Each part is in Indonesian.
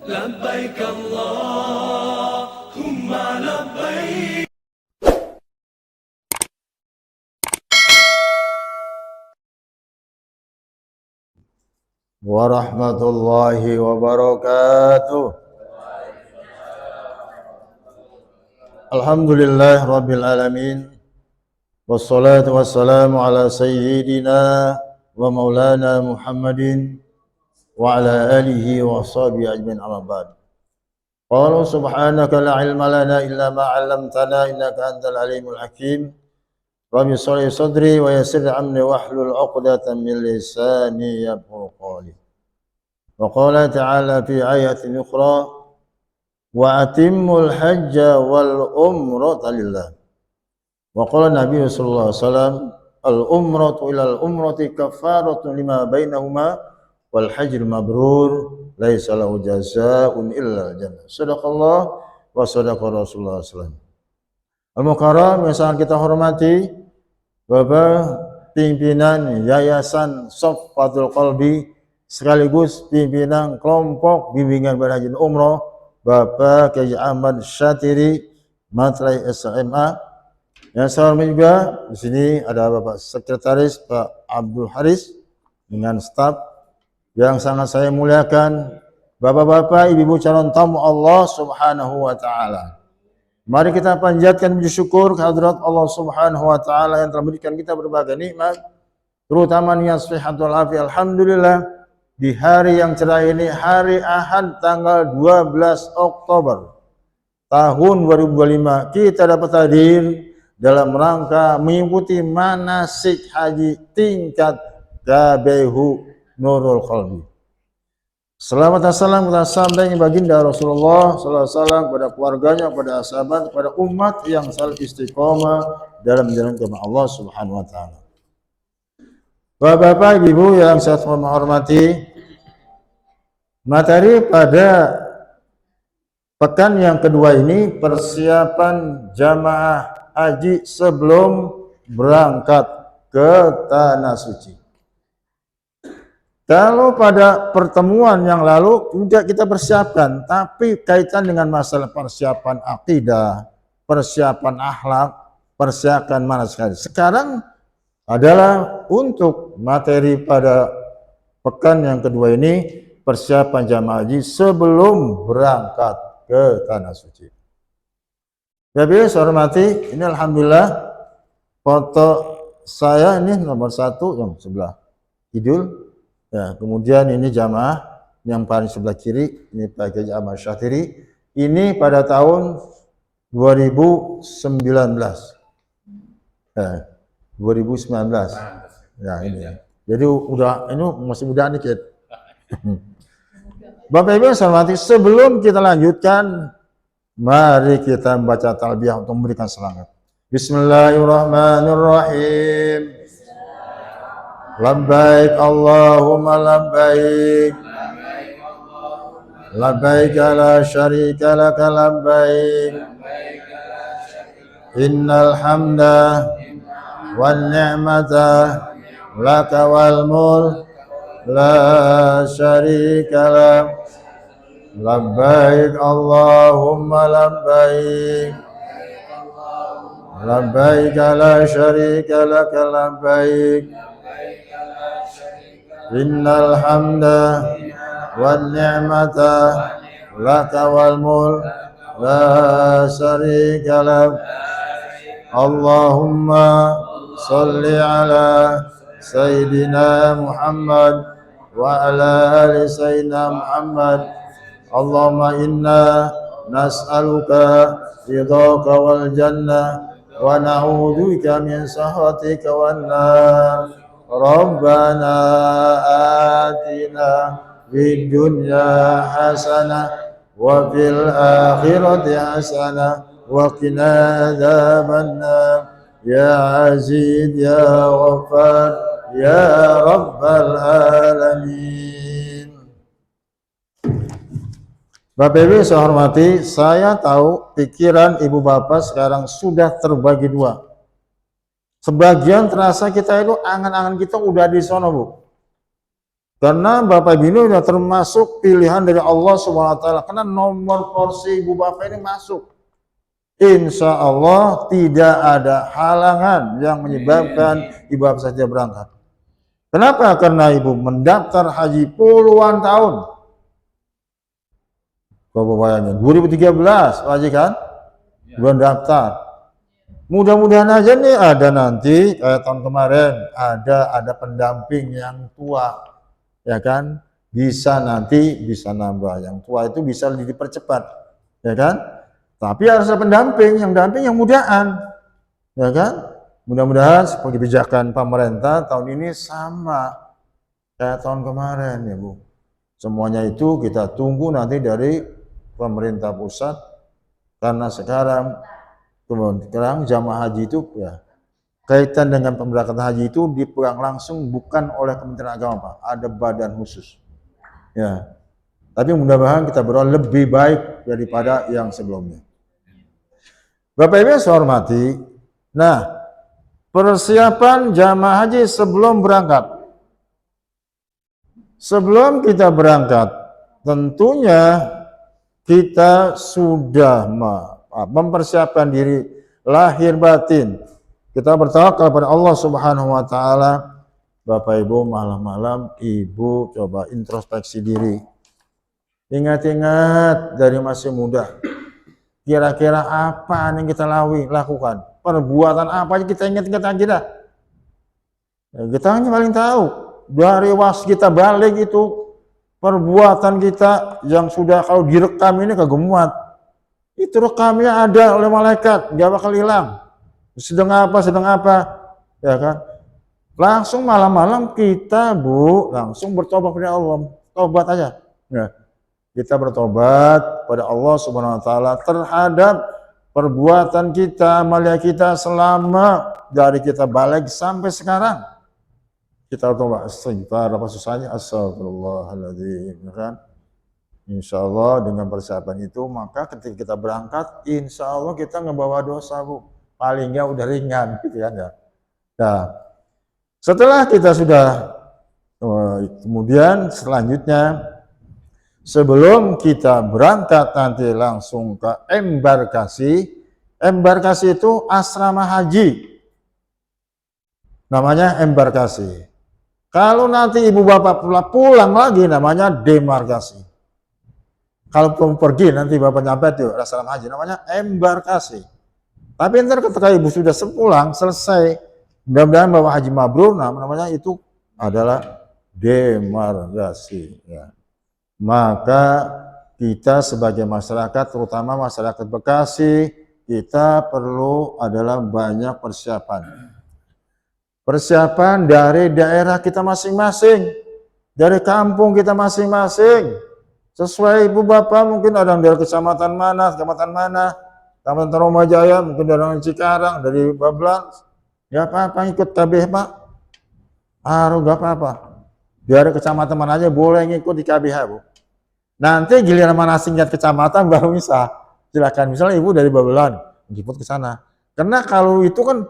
لبيك اللهم لبيك. Warahmatullahi wabarakatuh. Alhamdulillah rabbil alamin. Wassalatu wassalamu ala sayyidina wa maulana Muhammadin wa ala alihi wa sahbihi ajmain, amma ba'd. Qala subhanaka la ilma lana illa ma 'allamtana innaka antal alimul hakim. Rabbi shrah sadri wa yassir amri wahlul 'uqdatam min lisani yafqahu qawli. Wa qala ta'ala fi ayatin ukhra wa atimmul hajja wal umrata lillah. Wa qala Nabi sallallahu alaihi wasallam al umratu ilal umrati kafaratun lima bainahuma wal hajjul mabrur laisa lahu jazaa'un illa jannah. Shadaqallah wa shadaqa Rasulullah sallallahu alaihi wasallam. Al-Mukarram yang sangat kita hormati Bapak pimpinan Yayasan Shaffatul Qalbi sekaligus pimpinan kelompok bimbingan berhaji umroh Bapak Kiai Ahmad Syatiri Matlai SMA. Yang saya hormati juga di sini ada Bapak Sekretaris Pak Abdul Haris dengan staf yang sangat saya muliakan, Bapak-bapak, Ibu-ibu calon tamu Allah Subhanahu wa taala. Mari kita panjatkan puji syukur kehadirat Allah Subhanahu wa taala yang telah memberikan kita berbagai nikmat, terutama niat sehatul afiat. Alhamdulillah di hari yang cerah ini, hari Ahad tanggal 12 Oktober tahun 2025, kita dapat hadir dalam rangka mengikuti manasik haji tingkat KBU Nurul Qalbi. Selamat dan salam kita sampaikan baginda Rasulullah sallallahu alaihi wasallam kepada keluarganya, kepada sahabat, kepada umat yang selalu istiqomah dalam jalan kepada Allah Subhanahu wa taala. Bapak-bapak, Ibu yang saya hormati, materi pada pekan yang kedua ini persiapan jamaah haji sebelum berangkat ke tanah suci. Kalau pada pertemuan yang lalu tidak kita persiapkan, tapi kaitan dengan masalah persiapan akidah, persiapan akhlak, persiapan mana sekali. Sekarang adalah untuk materi pada pekan yang kedua ini, persiapan jamaah haji sebelum berangkat ke tanah suci. Jadi saya hormati, ini alhamdulillah foto saya ini nomor 1 yang sebelah kidul. Ya, kemudian ini jamaah yang paling sebelah kiri, ini Pak Kiai Ahmad Syatiri. Ini pada tahun 2019. Ya, 2019. Ya, ini. Jadi udah ini masih muda dikit. Bapak Ibu saya hormati, sebelum kita lanjutkan, mari kita membaca talbiyah untuk memberikan semangat. Bismillahirrahmanirrahim. Labbaik Allahumma labbaik. Labbaik la syarika laka labbaik. Innal hamda wan ni'mata laka wal mulk la syarika lak. Labbaik Allahumma labbaik. Labbaik la syarika laka labbaik. Innal hamda wan ni'mata laka wal mulk la syarika lak. Allahumma salli ala sayyidina Muhammad wa ala ali sayyidina Muhammad. Allahumma inna nas'aluka ridhaka wal jannah wa na'udzubika min sakhatika wan nar. Rabbana atina fid dunya hasanah wa fil akhirati hasanah wa qina adzabannar. Ya Aziz ya Ghaffar ya Rabbal alamin. Bapak Ibu saya hormati, saya tahu pikiran ibu bapak sekarang sudah terbagi dua. Sebagian terasa kita itu angan-angan kita udah di sono, Bu. Karena Bapak Ibu ini sudah termasuk pilihan dari Allah Subhanahu wa taala. Karena nomor porsi Ibu Bapak ini masuk. Insya Allah tidak ada halangan yang menyebabkan Ibu Bapak saja berangkat. Kenapa? Karena Ibu mendaftar haji puluhan tahun. Bapak bayangin, 2013 haji kan? Belum daftar. Mudah-mudahan aja nih ada nanti kayak tahun kemarin ada pendamping yang tua, ya kan? Bisa nanti bisa nambah yang tua itu bisa dipercepat, ya kan? Tapi harus ada pendamping, yang mudahan, ya kan? Mudah-mudahan kebijakan pemerintah tahun ini sama kayak tahun kemarin ya Bu. Semuanya itu kita tunggu nanti dari pemerintah pusat karena sekarang jamaah haji itu ya kaitan dengan pemberangkatan haji itu dipegang langsung bukan oleh Kementerian Agama Pak, ada badan khusus. Ya. Tapi mudah-mudahan kita berdoa lebih baik daripada yang sebelumnya. Bapak Ibu yang saya hormati, nah persiapan jamaah haji sebelum berangkat. Sebelum kita berangkat, tentunya kita sudah mempersiapkan diri lahir batin. Kita bertawakal kepada Allah Subhanahu wa taala. Bapak Ibu malam-malam Ibu coba introspeksi diri. Ingat-ingat dari masih muda. Kira-kira apa yang kita lakukan? Perbuatan apa aja kita ingat-ingat aja dah. Ya, kita hanya paling tahu dari kita balik itu perbuatan kita yang sudah kalau direkam ini kegemuat. Itu rekamnya ada oleh malaikat, nggak bakal hilang. Sedang apa, ya kan? Langsung malam-malam kita langsung bertobat kepada Allah, tobat aja. Ya. Kita bertobat pada Allah Subhanahu Wa Taala terhadap perbuatan kita, amalia kita selama dari kita balik sampai sekarang. Kita bertobat, istighfar, apa susahnya? Astagfirullahaladzim, ya kan? Insya Allah dengan persiapan itu maka ketika kita berangkat insya Allah kita ngebawa dosa Bu, paling nggak udah ringan gitu kan ya. Nah setelah kita sudah kemudian selanjutnya sebelum kita berangkat nanti langsung ke embarkasi itu asrama haji namanya embarkasi. Kalau nanti ibu bapak pulang lagi namanya demarkasi. Kalau pergi nanti bapak nyampe tuh asrama haji namanya embarkasi. Tapi ntar ketika ibu sudah sepulang selesai, mudah-mudahan bapak haji mabrur, namanya itu adalah demarkasi. Ya. Maka kita sebagai masyarakat, terutama masyarakat Bekasi, kita perlu adalah banyak persiapan. Persiapan dari daerah kita masing-masing, dari kampung kita masing-masing. Sesuai ibu bapak mungkin ada yang dari kecamatan mana, Kecamatan Tarumajaya, mungkin dari Cikarang, dari Bablan. Ya apa-apa ikut KBH Pak. Gak apa-apa. Dari kecamatan mana aja boleh ngikut di KBH Bu. Nanti giliran manasingnya kecamatan baru bisa. Silakan. Misalnya ibu dari Bablan, jemput ke sana. Karena kalau itu kan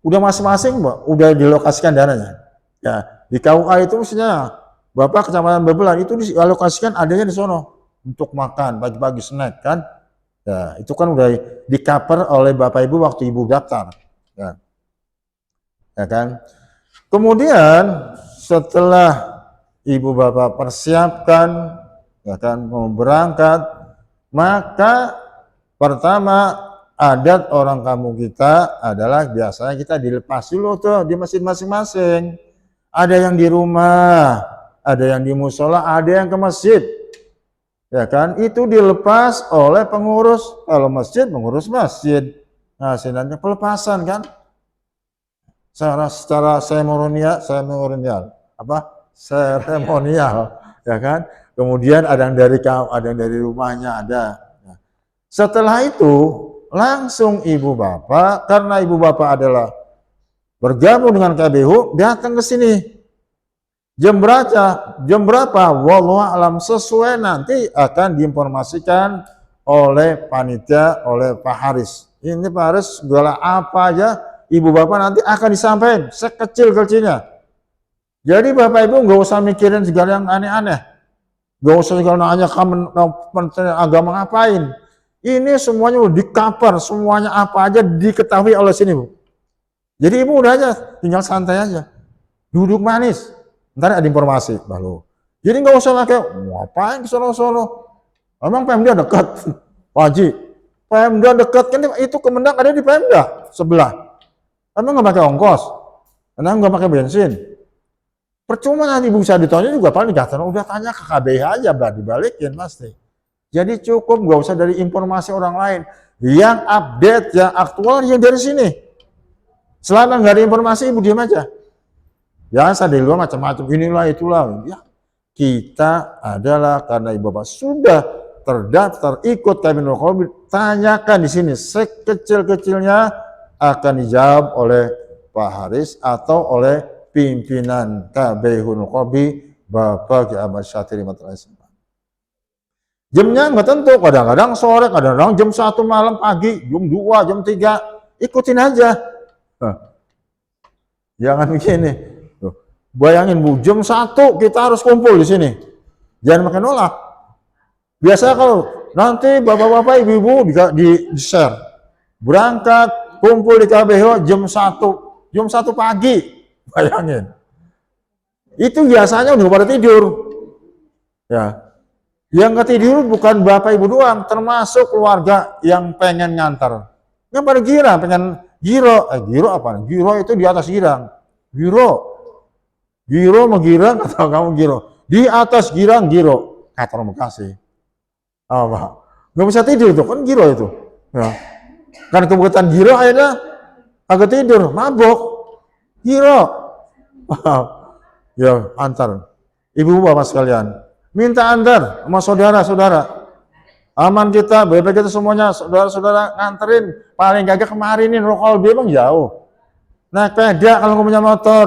udah masing-masing Pak, udah dilokasikan dananya. Ya, di KUA itu mestinya Bapak kecamatan Bablan itu dialokasikan adanya di sono untuk makan pagi-pagi snack kan. Ya, itu kan udah di-cover oleh Bapak Ibu waktu Ibu daftar. Ya. Ya kan? Kemudian setelah Ibu Bapak persiapkan ya kan mau berangkat, maka pertama adat orang kampung kita adalah biasanya kita dilepas dulu tuh di masjid masing-masing. Ada yang di rumah, ada yang di musola, ada yang ke masjid. Ya kan? Itu dilepas oleh pengurus. Kalau masjid, pengurus masjid. Nah, sebenarnya pelepasan kan? Secara seremonial, ya kan? Kemudian ada yang dari rumahnya ada. Nah, setelah itu langsung ibu bapak, karena ibu bapak adalah bergabung dengan KBH, datang ke sini. Jam berapa? Wallahu alam, sesuai nanti akan diinformasikan oleh panitia, oleh Pak Haris. Ini Pak Haris segala apa aja ibu bapak nanti akan disampaikan sekecil-kecilnya. Jadi Bapak Ibu nggak usah mikirin segala yang aneh-aneh. Nggak usah segala nanya Kementerian Agama ngapain. Ini semuanya udah di-cover, semuanya apa aja diketahui oleh sini, Bu. Jadi Ibu udah aja, tinggal santai aja. Duduk manis. Ntar ada informasi, baru. Jadi nggak usah pakai, ngapain ke sono-sono. Emang Pemda dekat, Haji. Pemda dekat, kan itu Kemendak ada di Pemda sebelah. Emang nggak pakai ongkos, emang nggak pakai bensin. Percuma nanti bisa ditanya juga paling datang, udah tanya ke KBH aja, dibalikin pasti. Jadi cukup nggak usah dari informasi orang lain. Yang update, yang aktual, yang dari sini. Selama nggak ada informasi, Ibu diam aja. Biasa dari luar macam-macam, inilah itulah. Ya, kita adalah karena Ibu Bapak sudah terdaftar ikut Kabinet Rokobi, tanyakan di sini sekecil-kecilnya akan dijawab oleh Pak Haris atau oleh pimpinan KB Hunukobi Bapak Ki Ahmad Syatiri Matraisi. Jamnya nggak tentu, kadang-kadang sore, kadang-kadang jam 1 malam, pagi, jam 2, jam 3, ikutin aja. Jangan begini. Bayangin Bu, jam 1 kita harus kumpul di sini. Jangan makin nolak. Biasa kalau nanti bapak-bapak, ibu-ibu di-share. Berangkat, kumpul di KBH jam 1 pagi. Bayangin. Itu biasanya udah pada tidur. Ya. Yang nggak tidur bukan bapak ibu doang, termasuk keluarga yang pengen ngantar. Yang pada gira, pengen giro. Giro apa? Giro itu di atas girang. Giro mau girang atau kamu giro? Di atas girang giro. Kata orang Bekasi. Apa? Nggak bisa tidur tuh, kan giro itu. Ya. Kan kebutuhan giro akhirnya agak tidur, mabok. Giro. Ya, antar. Ibu bapak sekalian, minta antar sama saudara-saudara. Aman kita, bebek kita semuanya, saudara-saudara nganterin. Paling gagak kemarin ini Rokobi emang jauh. Naik peda kalau nggak punya motor.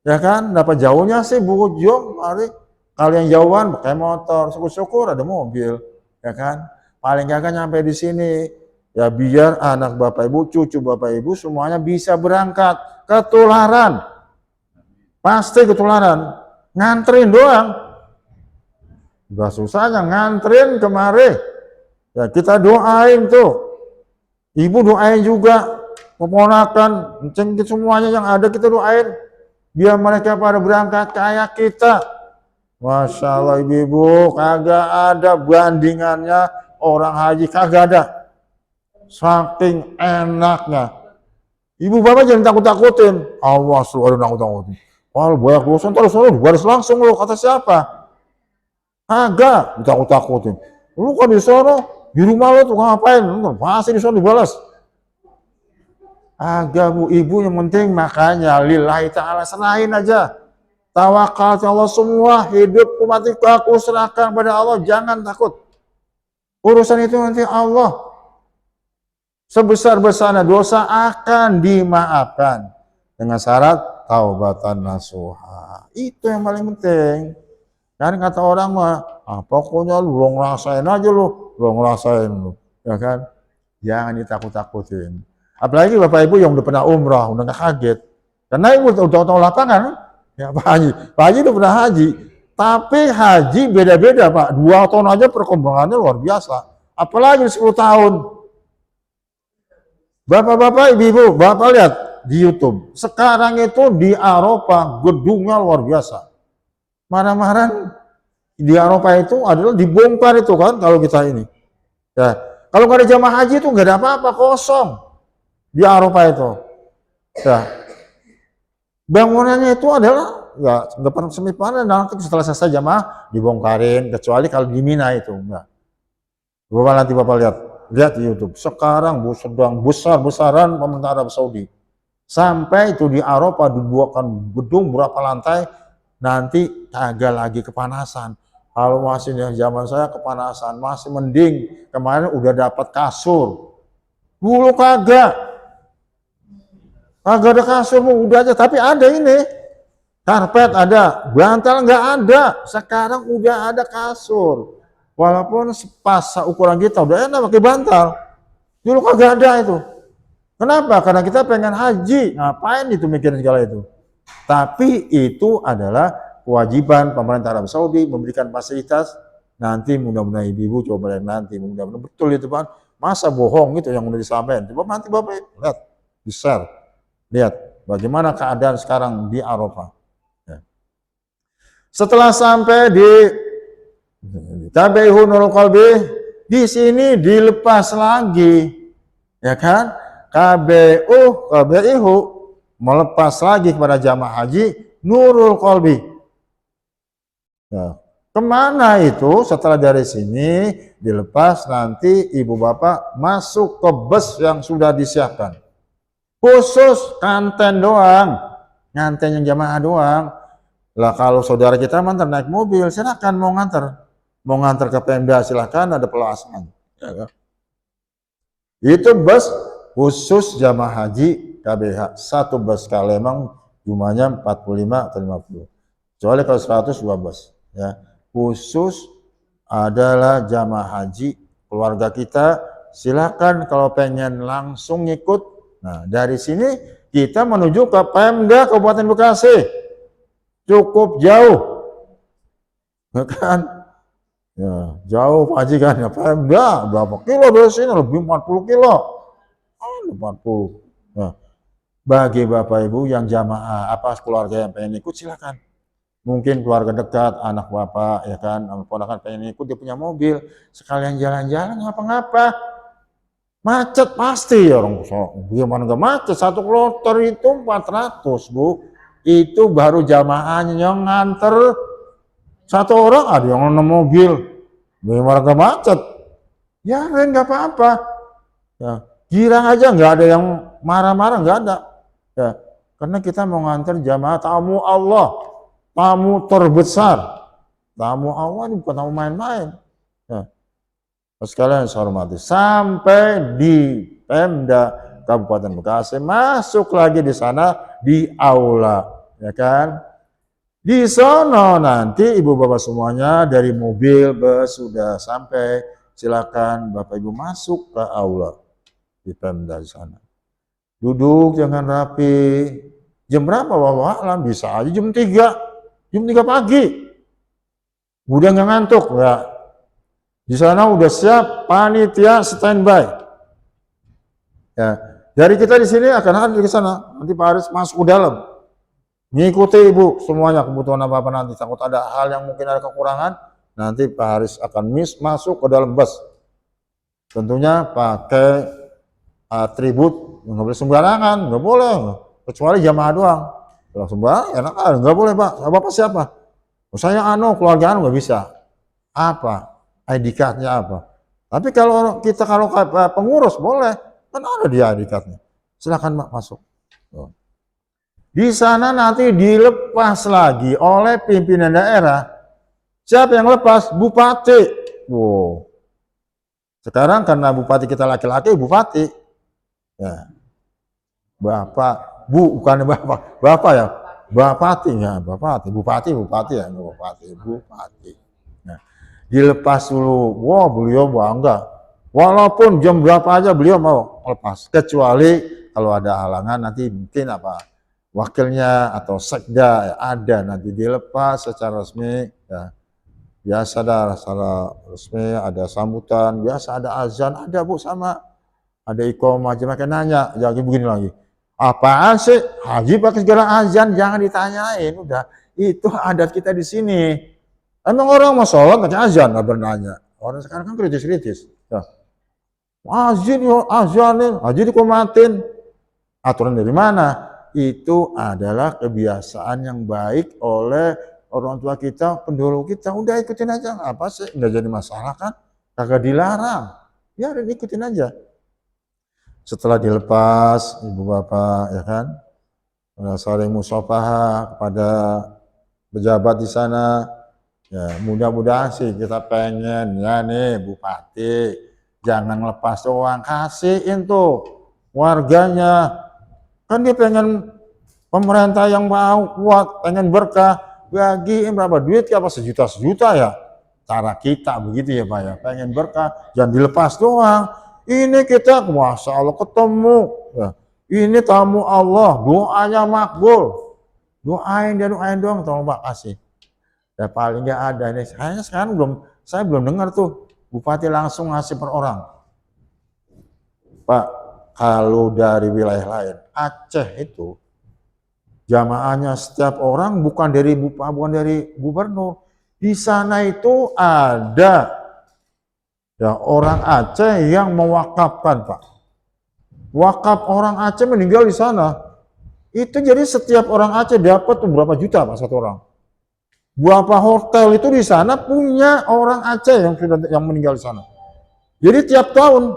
Ya kan, dapat jauhnya sih Bu Jom, mari. Kalau yang jauhan pakai motor, syukur-syukur ada mobil. Ya kan, paling gagak nyampe di sini. Ya biar anak Bapak Ibu, cucu Bapak Ibu semuanya bisa berangkat. Ketularan. Pasti ketularan. Nganterin doang. Udah susahnya nganterin kemari. Ya kita doain tuh. Ibu doain juga. Keponakan, cengkit semuanya yang ada kita doain. Biar mereka pada berangkat kayak kita. Masya Allah ibu-ibu, kagak ada bandingannya orang haji, kagak ada. Saking enaknya. Ibu bapak jangan takut-takutin. Awas lu ada takut-takutin. Wah banyak dosa, terus lu baris langsung lu, kata siapa? Agak ditakut-takutin. Lu kan di sono, di rumah lu tuh ngapain? Lu masih di sono dibalas. Agak Bu, ibu yang penting makanya lillahi ta'ala, serahin aja. Tawakal Allah, semua hidupku matiku aku serahkan pada Allah, jangan takut. Urusan itu nanti Allah. Sebesar-besarnya dosa akan dimaafkan dengan syarat taubatan nasuha. Itu yang paling penting. Kan kata orang mah, pokoknya lu ngerasain aja lu ngerasain lu, ya kan? Jangan ditakut-takutin. Apalagi Bapak Ibu yang udah pernah umrah, udah nggak kaget. Karena Ibu udah tahu lapangan, ya Pak Haji udah pernah haji. Tapi haji beda-beda Pak, 2 tahun aja perkembangannya luar biasa. Apalagi 10 tahun. Bapak-bapak, ibu-ibu, Bapak lihat di YouTube. Sekarang itu di Eropa gedungnya luar biasa. Marah-marah di Eropa itu adalah dibongkar itu kan kalau kita ini. Ya, kalau nggak ada jamaah haji itu nggak ada apa-apa, kosong di Eropa itu. Ya, bangunannya itu adalah ya depan semifinal, nanti setelah selesai jamaah dibongkarin, kecuali kalau di Mina itu enggak. Bapak nanti Bapak lihat di YouTube. Sekarang sedang besar-besaran pemerintah Arab Saudi. Sampai itu di Eropa dibuatkan gedung berapa lantai, nanti agak lagi kepanasan. Kalau masih yang zaman saya kepanasan, masih mending. Kemarin udah dapat kasur. Dulu kagak ada kasur, udah aja. Tapi ada ini, karpet ada, bantal nggak ada. Sekarang udah ada kasur. Walaupun pas ukuran kita udah enak pakai bantal. Dulu kagak ada itu. Kenapa? Karena kita pengen haji. Ngapain itu mikirin segala itu? Tapi itu adalah kewajiban pemerintah Arab Saudi memberikan fasilitas. Nanti mudah-mudahan ibu-ibu coba lihat nanti, mudah-mudahan betul itu Pak. Masa bohong itu yang udah disampaikan. Coba nanti Bapak lihat, di-share. Lihat bagaimana keadaan sekarang di Arafah. Ya. Setelah sampai di Tabi'u Nurul Qalbi, di sini dilepas lagi, ya kan? KBIU melepas lagi kepada jamaah haji Nurul Qalbi. Ya. Kemana itu? Setelah dari sini dilepas, nanti ibu bapak masuk ke bus yang sudah disiapkan. Khusus kanten doang, nganten yang jamaah doang. Lah kalau saudara kita mantar naik mobil, silakan mau ngantar ke Pemda silakan, ada pelawasan. Ya. Itu bus khusus jamaah haji KBH, satu bus. Kalau emang jumlahnya 45 atau 50. Kecuali kalau 100 dua bus. Ya. Khusus adalah jamaah haji keluarga kita, silakan kalau pengen langsung ikut. Nah, dari sini kita menuju ke Pemda Kabupaten Bekasi. Cukup jauh. Kan? Ya, jauh Pak Haji kan. Ya, Pemda berapa kilo dari sini? Lebih 40 kilo. 40. Nah, bagi Bapak Ibu yang jamaah keluarga yang pengen ikut silakan. Mungkin keluarga dekat, anak bapak, ya kan, ponakan pengen ikut, dia punya mobil, sekalian jalan-jalan, ngapa-ngapa. Macet pasti ya orang, gimana nggak macet, 1 kloter itu 400 Bu. Itu baru jamaahnya yang nganter, 1 orang ada yang 6 mobil, gimana nggak macet. Ya nggak apa-apa. Ya, girang aja nggak ada yang marah-marah, nggak ada. Ya, karena kita mau nganter jamaah tamu Allah. Tamu terbesar, tamu Allah ini bukan tamu main-main. Ya. Sekalian saya hormati, sampai di Pemda Kabupaten Bekasi, masuk lagi di sana di aula, ya kan? Di sana nanti ibu bapak semuanya dari mobil, bus sudah sampai, silakan bapak ibu masuk ke aula di Pemda di sana. Duduk jangan rapi. Jam berapa wallahu alam, bisa aja jam 3. Jam 3 pagi, udah nggak ngantuk ya. Di sana udah siap panitia standby. Ya, dari kita di sini akan hadir ke sana. Nanti Pak Haris masuk ke dalam, ngikuti ibu semuanya kebutuhan apa nanti. Takut ada hal yang mungkin ada kekurangan, nanti Pak Haris akan masuk ke dalam bus. Tentunya pakai atribut, nggak boleh sembarangan, nggak boleh, kecuali jamaah doang. Kalau sembarang enak nggak boleh Pak. Bapak siapa? Oh, saya keluarga nggak bisa. Apa? ID card-nya apa? Tapi kalau pengurus boleh, kan ada dia ID card-nya. Silakan Pak masuk. Di sana nanti dilepas lagi oleh pimpinan daerah. Siapa yang lepas? Bupati. Wow. Sekarang karena bupati kita laki-laki, bupati. Ya. Bapak. Bukan bapak ya, bupati ya, bupati ya, bupati. Nah, dilepas dulu, wah beliau bangga, walaupun jam berapa aja beliau mau lepas, kecuali kalau ada halangan nanti mungkin wakilnya atau sekda ya, ada nanti dilepas secara resmi ya. Biasa secara resmi ada sambutan, biasa ada azan, ada Bu sama ada iqomah, macam nanya, jadi begini lagi. Apaan sih haji pakai segala azan, jangan ditanyain, udah itu adat kita di sini. Emang orang mau sholat pakai azan, nggak bernanya. Orang sekarang kan kritis-kritis. Ya. Azanin, haji dikomatin. Aturan dari mana? Itu adalah kebiasaan yang baik oleh orang tua kita, pendahulu kita. Udah ikutin aja, apa sih? Nggak jadi masalah kan? Kagak dilarang. Ya ikutin aja. Setelah dilepas ibu bapak ya kan, saling musyafaah kepada pejabat di sana. Ya mudah-mudahan sih kita pengen ya nih bupati jangan lepas doang, kasihin tuh warganya. Kan dia pengen pemerintah yang mau kuat, pengen berkah, bagiin berapa duit apa sejuta ya. Cara kita begitu ya Pak ya, pengen berkah jangan dilepas doang. Ini kita, Masya Allah ketemu. Ya. Ini tamu Allah, doanya makbul. doain doang, tolong Pak kasih. Ya paling nggak ada nih. Saya belum dengar tuh bupati langsung ngasih per orang. Pak, kalau dari wilayah lain, Aceh itu jamaahnya setiap orang bukan dari gubernur. Di sana itu ada ya orang Aceh yang mewakafkan, Pak. Wakaf orang Aceh meninggal di sana. Itu jadi setiap orang Aceh dapat tuh berapa juta Pak satu orang. Berapa hotel itu di sana punya orang Aceh yang meninggal di sana. Jadi tiap tahun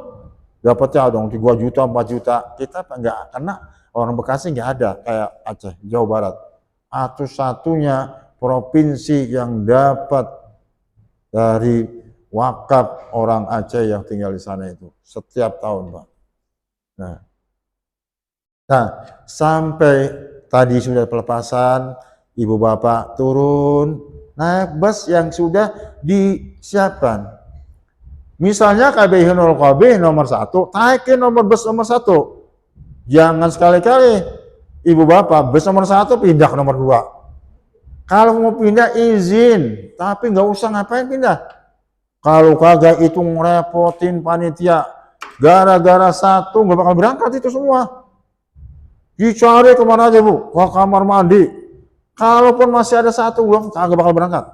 dapatnya dong 3 juta, 4 juta. Kita enggak, karena orang Bekasi enggak ada kayak Aceh, Jawa Barat. Satu-satunya provinsi yang dapat dari wakaf orang Aceh yang tinggal di sana itu setiap tahun, Pak. Nah, sampai tadi sudah pelepasan, ibu bapak turun, naik bus yang sudah disiapkan. Misalnya KBI nomor 1, naikin bus nomor 1. Jangan sekali-kali ibu bapak bus nomor 1 pindah ke nomor 2. Kalau mau pindah izin, tapi nggak usah ngapain pindah. Kalau kagak itu ngerepotin panitia, gara-gara satu nggak bakal berangkat itu semua. Dicari kemana aja Bu? Ke kamar mandi. Kalaupun masih ada satu belum, kagak bakal berangkat.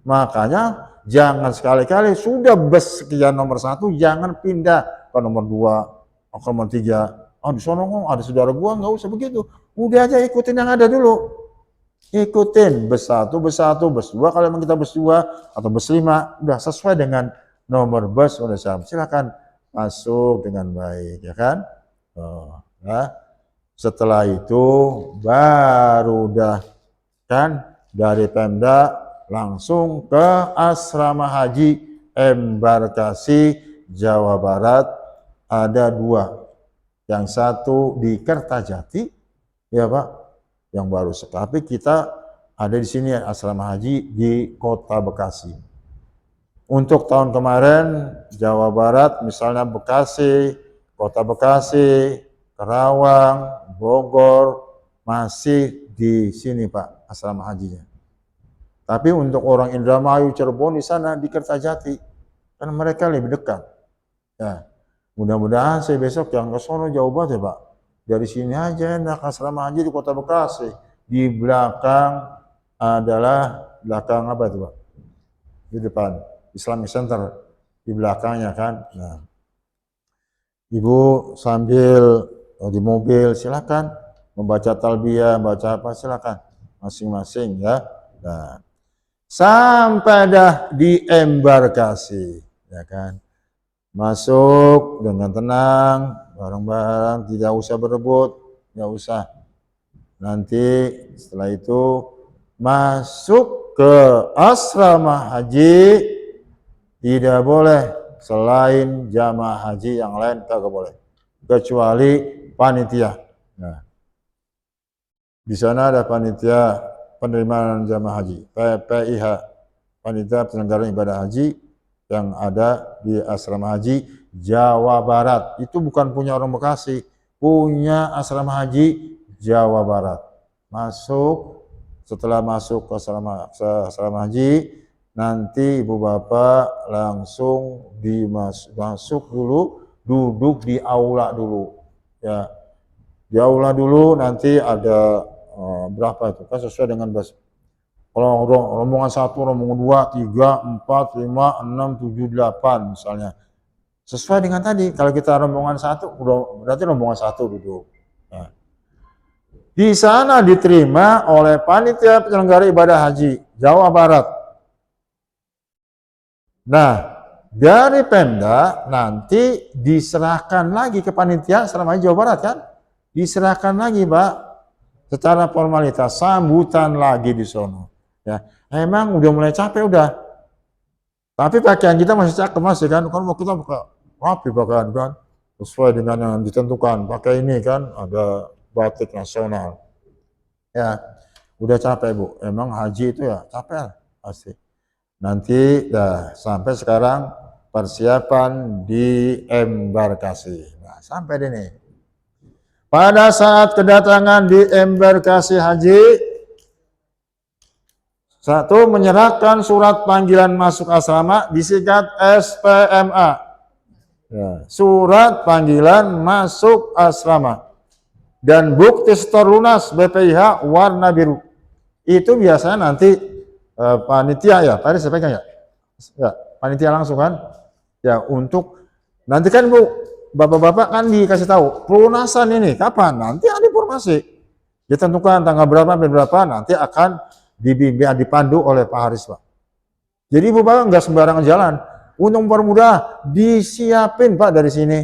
Makanya jangan sekali-kali sudah bus sekian nomor 1, jangan pindah ke nomor 2, ke nomor 3. Oh di sono ada saudara gua, nggak usah begitu. Udah aja ikutin yang ada dulu. Ikutin bus 1, bus 2, kalau memang kita bus 2 atau bus 5, udah sesuai dengan nomor bus udah silakan masuk dengan baik, ya kan? Nah, setelah itu baru udah kan dari Pemda langsung ke asrama haji Embarkasi Jawa Barat. Ada 2, yang satu di Kertajati, ya Pak, yang baru. Tapi kita ada di sini asrama haji di Kota Bekasi. Untuk tahun kemarin Jawa Barat misalnya Bekasi, Kota Bekasi, Karawang, Bogor, masih di sini Pak asrama hajinya. Tapi untuk orang Indramayu, Cirebon di sana di Kertajati, karena mereka lebih dekat. Ya, mudah-mudahan saya besok yang ke sono jauh banget ya Pak. Dari sini aja enak asrama haji di Kota Bekasi. Di belakang adalah apa itu Pak? Di depan Islamic Center, di belakangnya kan. Nah, Ibu sambil di mobil silakan membaca talbiyah, baca apa silakan masing-masing ya. Nah, sampai dah di embarkasi, ya kan. Masuk dengan tenang, bareng-bareng, tidak usah berebut, nggak usah. Nanti setelah itu masuk ke asrama haji, tidak boleh selain jamaah haji yang lain kagak boleh, kecuali panitia. Nah, di sana ada panitia penerimaan jamaah haji, PPIH, panitia penyelenggaraan ibadah haji yang ada di asrama haji Jawa Barat. Itu bukan punya orang Bekasi, punya asrama haji Jawa Barat. Masuk, setelah masuk ke asrama haji, nanti ibu bapak langsung masuk dulu, duduk di aula dulu. Ya, di aula dulu nanti ada berapa itu kan sesuai dengan bus. Kalau rombongan 1, rombongan 2, 3, 4, 5, 6, 7, 8 misalnya. Sesuai dengan tadi, kalau kita rombongan 1, berarti rombongan 1 duduk. Nah, di sana diterima oleh panitia penyelenggara ibadah haji Jawa Barat. Nah, dari Pemda nanti diserahkan lagi ke panitia asrama haji Jawa Barat kan? Diserahkan lagi Pak, secara formalitas, sambutan lagi di sono. Ya, emang udah mulai capek udah. Tapi pakaian kita masih cakep masih kan? Kan kita pakai rapi pakaian kan, sesuai dengan yang ditentukan. Pakai ini kan, ada batik nasional. Ya, udah capek Bu. Emang haji itu ya capek pasti. Nanti ya sampai sekarang persiapan di embarkasi. Nah, sampai deh nih. pada saat kedatangan di embarkasi haji, satu, menyerahkan surat panggilan masuk asrama, disingkat SPMA. Ya, surat panggilan masuk asrama. Dan bukti setor lunas BPIH warna biru. Itu biasanya nanti panitia ya, tadi saya pegang ya? Ya, panitia langsung kan? Ya, untuk nanti kan Bu, bapak-bapak kan dikasih tahu pelunasan ini kapan? Nanti ada informasi. Ditentukan tanggal berapa sampai berapa, nanti akan dipandu oleh Pak Haris, Pak. Jadi Ibu Bapak nggak sembarangan jalan. Untuk mempermudah, disiapin Pak dari sini.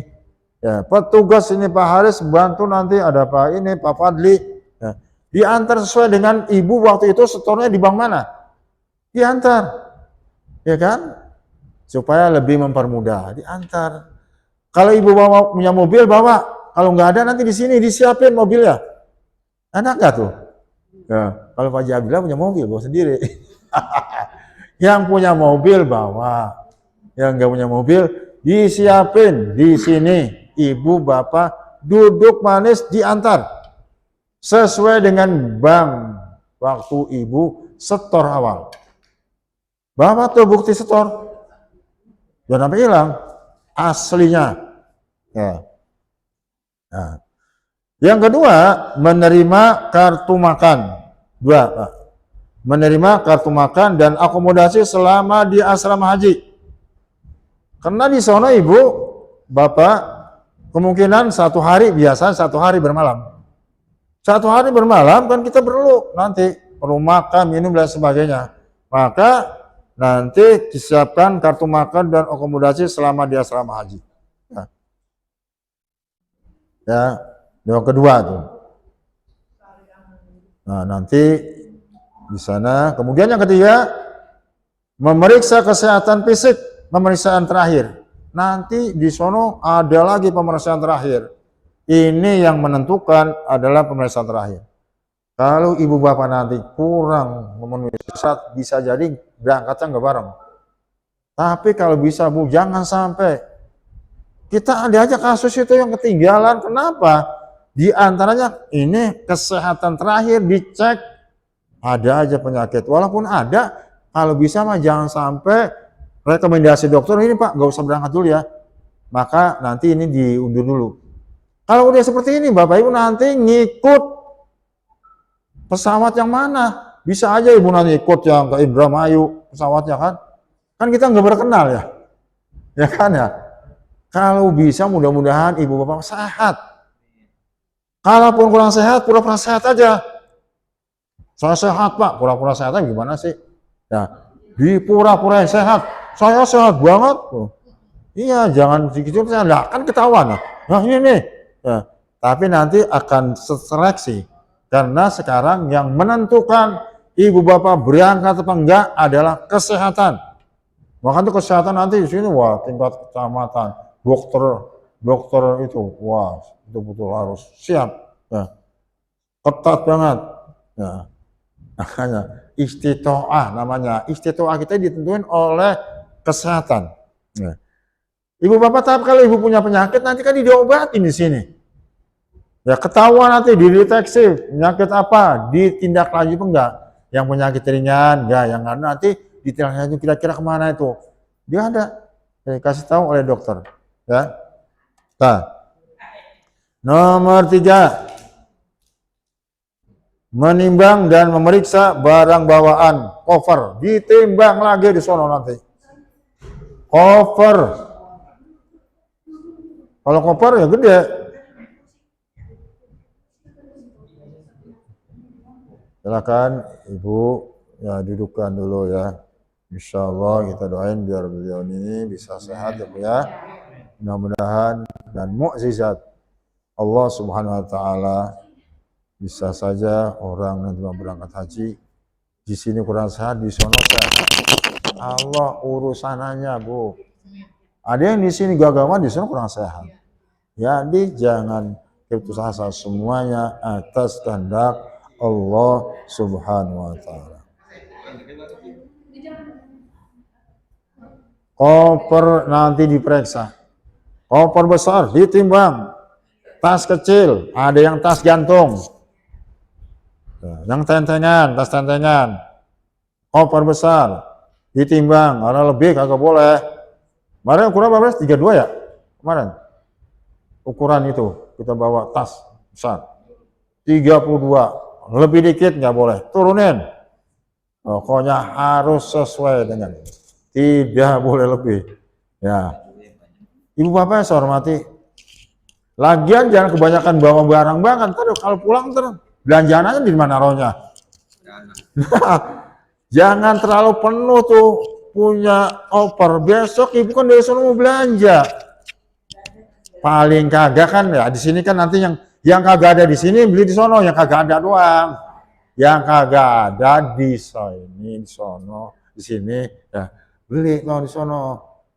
Ya, petugas ini Pak Haris bantu, nanti ada Pak ini, Pak Fadli. Ya, diantar sesuai dengan Ibu waktu itu setornya di bank mana? Diantar. Ya kan? Supaya lebih mempermudah, diantar. Kalau Ibu bawa punya mobil, bawa. Kalau nggak ada, nanti di sini disiapin mobilnya. Enak nggak tuh? Ya, kalau Pak Jabila punya mobil, bawa sendiri. Yang punya mobil bawa, yang nggak punya mobil disiapin di sini. Ibu bapak duduk manis diantar sesuai dengan bank waktu ibu setor awal. Bapak tuh bukti setor, jangan sampai hilang aslinya. Ya. Nah. Yang kedua, menerima kartu makan. Dua, Pak. Menerima kartu makan dan akomodasi selama di asrama haji. Karena di sana Ibu, Bapak, kemungkinan 1 hari, biasa 1 hari bermalam. 1 hari bermalam kan kita perlu nanti perlu makan, minum dan sebagainya. Maka nanti disiapkan kartu makan dan akomodasi selama di asrama haji. Ya, yang kedua tuh. Nah, nanti di sana. Kemudian yang ketiga, memeriksa kesehatan fisik, pemeriksaan terakhir. Nanti di sono ada lagi pemeriksaan terakhir. Ini yang menentukan adalah pemeriksaan terakhir. Kalau ibu bapak nanti kurang memenuhi syarat, bisa jadi berangkatnya nggak bareng. Tapi kalau bisa Bu, jangan sampai. Kita ada aja kasus itu yang ketinggalan. Kenapa? Di antaranya ini kesehatan terakhir dicek, ada aja penyakit. Walaupun ada, kalau bisa mah jangan sampai rekomendasi dokter ini Pak, nggak usah berangkat dulu ya. Maka nanti ini diundur dulu. Kalau udah seperti ini, Bapak Ibu nanti ngikut pesawat yang mana? Bisa aja Ibu nanti ikut yang ke Indramayu pesawatnya kan? Kan kita nggak berkenal ya, ya kan ya. Kalau bisa mudah-mudahan Ibu Bapak sehat. Kalaupun kurang sehat, pura-pura sehat aja. Saya sehat Pak, pura-pura sehatnya gimana sih? Ya, di pura-pura sehat. Saya sehat banget. Iya, jangan sedikit saya kan ketahuan. Nah ini nih. Ya, tapi nanti akan seleksi. Karena sekarang yang menentukan ibu bapak berangkat atau enggak adalah kesehatan. Maka itu kesehatan nanti di sini wah tingkat kecamatan, dokter itu wah itu betul harus siap. Ya. Ketat banget. Ya. Makanya istitoah namanya. Istitoah kita ditentuin oleh kesehatan. Ya. Ibu bapak tapi kalau ibu punya penyakit nanti kan diobatin di sini. Ya ketahuan nanti dideteksi penyakit apa, ditindak lanjut enggak. Yang penyakit ringan, enggak, yang nanti ditindak lanjut kira-kira kemana itu. Dia ada, dikasih tahu oleh dokter. Ya. Nah. Nomor 3. Menimbang dan memeriksa barang bawaan, koper, ditimbang lagi di sono nanti. Koper. Kalau koper ya gede. Silakan Ibu ya dudukkan dulu ya. Insya Allah kita doain biar beliau ini bisa sehat ya Bu ya. Mudah-mudahan dan mukjizat Allah Subhanahu wa taala. Bisa saja orang nanti mau berangkat haji di sini kurang sehat, di sana sehat. Allah urusannya Bu. Ada yang di sini gagawan, di sana kurang sehat. Jadi jangan putus asa, semuanya atas kehendak Allah Subhanahu wa taala. Koper nanti diperiksa. Koper besar ditimbang. tas kecil, ada yang tas gantung, yang tentengan, tas tentengan, koper besar, ditimbang, ada lebih kagak boleh. Kemarin ukuran berapa? 32 ya? Kemarin ukuran itu kita bawa tas besar 32, lebih dikit nggak boleh, turunin. Pokoknya harus sesuai dengan, tidak boleh lebih. Ya, ibu bapak yang saya hormati, lagian jangan kebanyakan bawa barang banget. Kalau pulang belanjaan aja di mana rohnya. Jangan terlalu penuh tuh punya oper. Besok ibu kan dari sana mau belanja. Paling kagak kan ya di sini kan nanti yang kagak ada di sini beli di sono, yang kagak ada doang. Yang kagak ada di sini, di sono, di sini ya beli kalau di sono.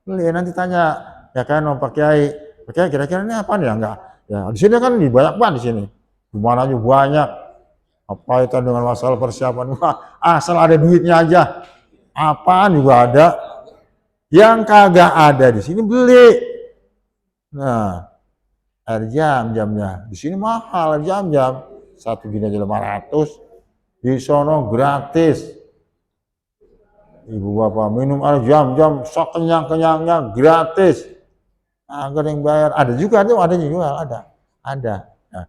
Beli nanti tanya ya kan Pak Kiai, kira-kira ini apa nih ya enggak? Ya di sini kan banyak banget di sini. Gimana aja banyak. Apa itu dengan masalah persiapan? Wah, asal ada duitnya aja. Apaan juga ada. Yang kagak ada di sini beli. Nah, air jam-jamnya di sini mahal air jam-jam. Satu gini aja 500. Di sono gratis. Ibu bapak minum air jam-jam sekenyang-kenyangnya gratis. Agak yang bayar. Ada juga tuh, ada juga ada. Nah,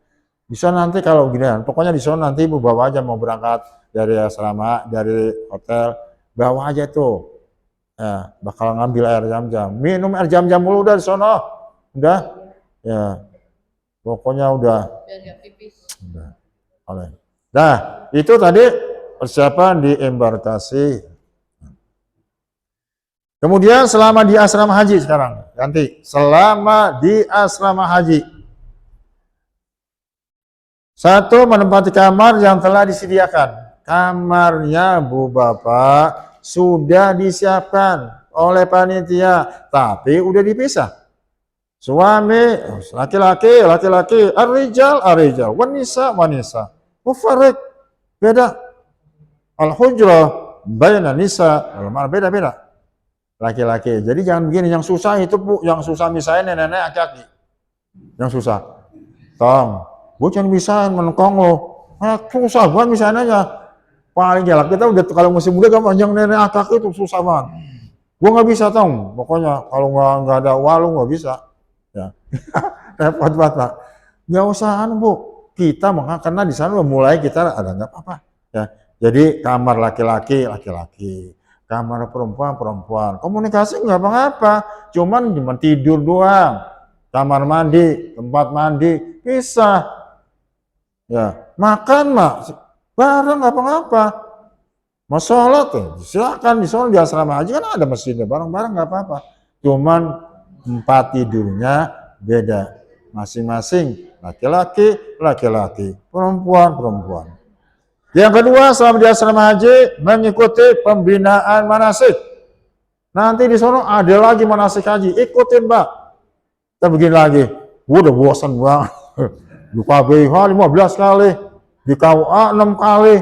bisa nanti kalau gini, pokoknya di sana nanti ibu bawa aja mau berangkat dari asrama, dari hotel, bawa aja tuh. Ya, bakal ngambil air jam-jam. Minum air jam-jam mulu dari sana. Udah, ya. Pokoknya udah. Biar gak pipis. Udah. Oleh. Nah, itu tadi persiapan di embarkasi. Kemudian selama di asrama haji sekarang, ganti. Selama di asrama haji. Satu, menempati kamar yang telah disediakan. Kamarnya Bu Bapak sudah disiapkan oleh panitia, tapi udah dipisah. Suami, laki-laki, ar-rijal, wanisa, mufarriq, beda. Al-hujrah, bayna nisa, beda-beda. Laki-laki. Jadi jangan begini, yang susah itu Bu, yang susah misalnya nenek-nenek aki-aki. Yang susah. Tong, Bu jangan bisa menengkong lo. Susah banget misalnya aja. Paling galak kita udah kalau masih muda gampang, yang nenek aki-aki itu susah banget. Gua nggak bisa Tong. Pokoknya kalau nggak ada walu nggak bisa. Ya. Repot banget Pak. Nggak usah Bu. Kita karena di sana mulai kita ada nggak apa-apa. Ya. Jadi kamar laki-laki. Kamar perempuan. Komunikasi nggak apa-apa, cuman tidur doang. Kamar mandi, tempat mandi, bisa. Ya, makan bareng nggak apa-apa. Mau sholat silakan di sana di asrama haji kan ada masjidnya, bareng-bareng nggak apa-apa. Cuman tempat tidurnya beda, masing-masing laki-laki, perempuan. Yang kedua, selama di asrama haji mengikuti pembinaan manasik. Nanti di sana ada lagi manasik haji, ikutin Pak. Kita begini lagi, udah bosan banget. Di KBH 15 kali, di KUA 6 kali,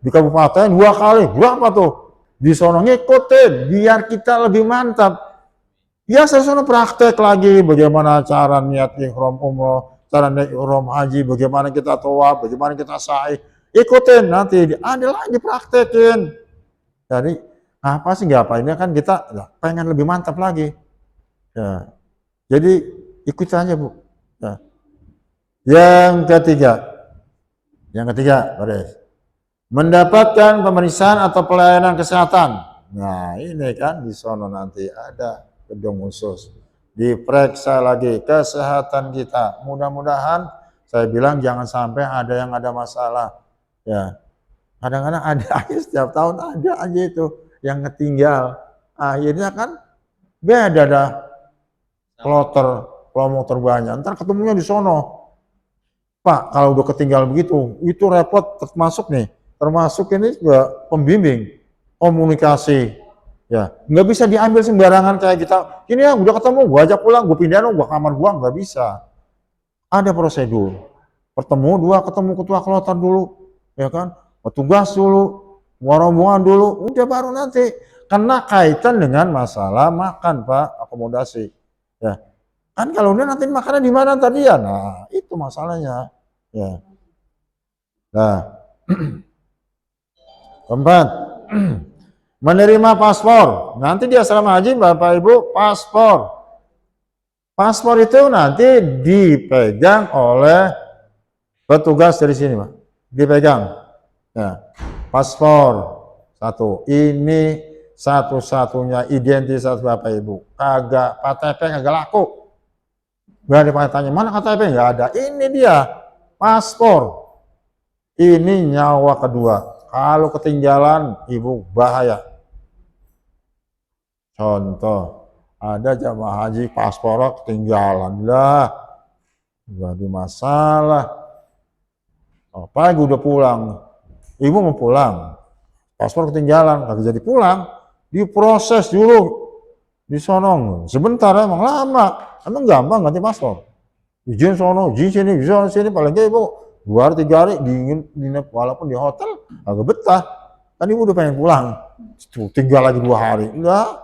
di kabupaten 2 kali, berapa tuh? Di sana ngikutin, biar kita lebih mantap. Ya, saya sana praktek lagi, bagaimana cara niat ihram umroh, cara niat ihram haji, bagaimana kita tawaf, bagaimana kita sa'i. Ikutin nanti ada lagi praktekin. Jadi apa sih nggak apa ini kan kita pengen lebih mantap lagi. Ya. Jadi ikut aja Bu. Ya. Yang ketiga, Baris. Mendapatkan pemeriksaan atau pelayanan kesehatan. Nah ini kan di sono nanti ada gedung khusus. Diperiksa lagi kesehatan kita. Mudah-mudahan saya bilang jangan sampai ada yang ada masalah. Ya, kadang-kadang ada aja setiap tahun ada aja itu yang ketinggal. Akhirnya kan beda dah kloter banyak. Ntar ketemunya di sono. Pak, kalau udah ketinggal begitu, itu repot termasuk ini juga pembimbing komunikasi. Ya, nggak bisa diambil sembarangan kayak kita. Ini ya udah ketemu, gua ajak pulang, gua pindahin, gua kamar gua nggak bisa. Ada prosedur. Ketemu ketua kloter dulu. Ya kan, petugas dulu, rombongan dulu, udah baru nanti kena kaitan dengan masalah makan Pak, akomodasi. Ya, Kan kalau dia nanti makannya di mana tadi ya? Nah, itu masalahnya. Ya. Nah, keempat, menerima paspor. Nanti di asrama haji Bapak Ibu paspor. Paspor itu nanti dipegang oleh petugas dari sini, Pak. Dipegang. Nah, paspor satu. Ini satu-satunya identitas Bapak Ibu. Kagak KTP kagak laku. Gak ada tanya, mana KTP? Nggak ada. Ini dia, paspor. Ini nyawa kedua. Kalau ketinggalan, Ibu bahaya. Contoh, ada jamaah haji paspornya ketinggalan. Lah, jadi masalah. Apa gue udah pulang. Ibu mau pulang. Paspor ketinggalan, kagak jadi pulang. Diproses dulu. Di sono. Sebentar emang lama. Emang gampang ganti paspor. Izin sono, izin sini, paling nggak Ibu 2 hari 3 hari dingin walaupun di hotel agak betah. Kan Ibu udah pengen pulang. Tinggal lagi 2 hari. Enggak.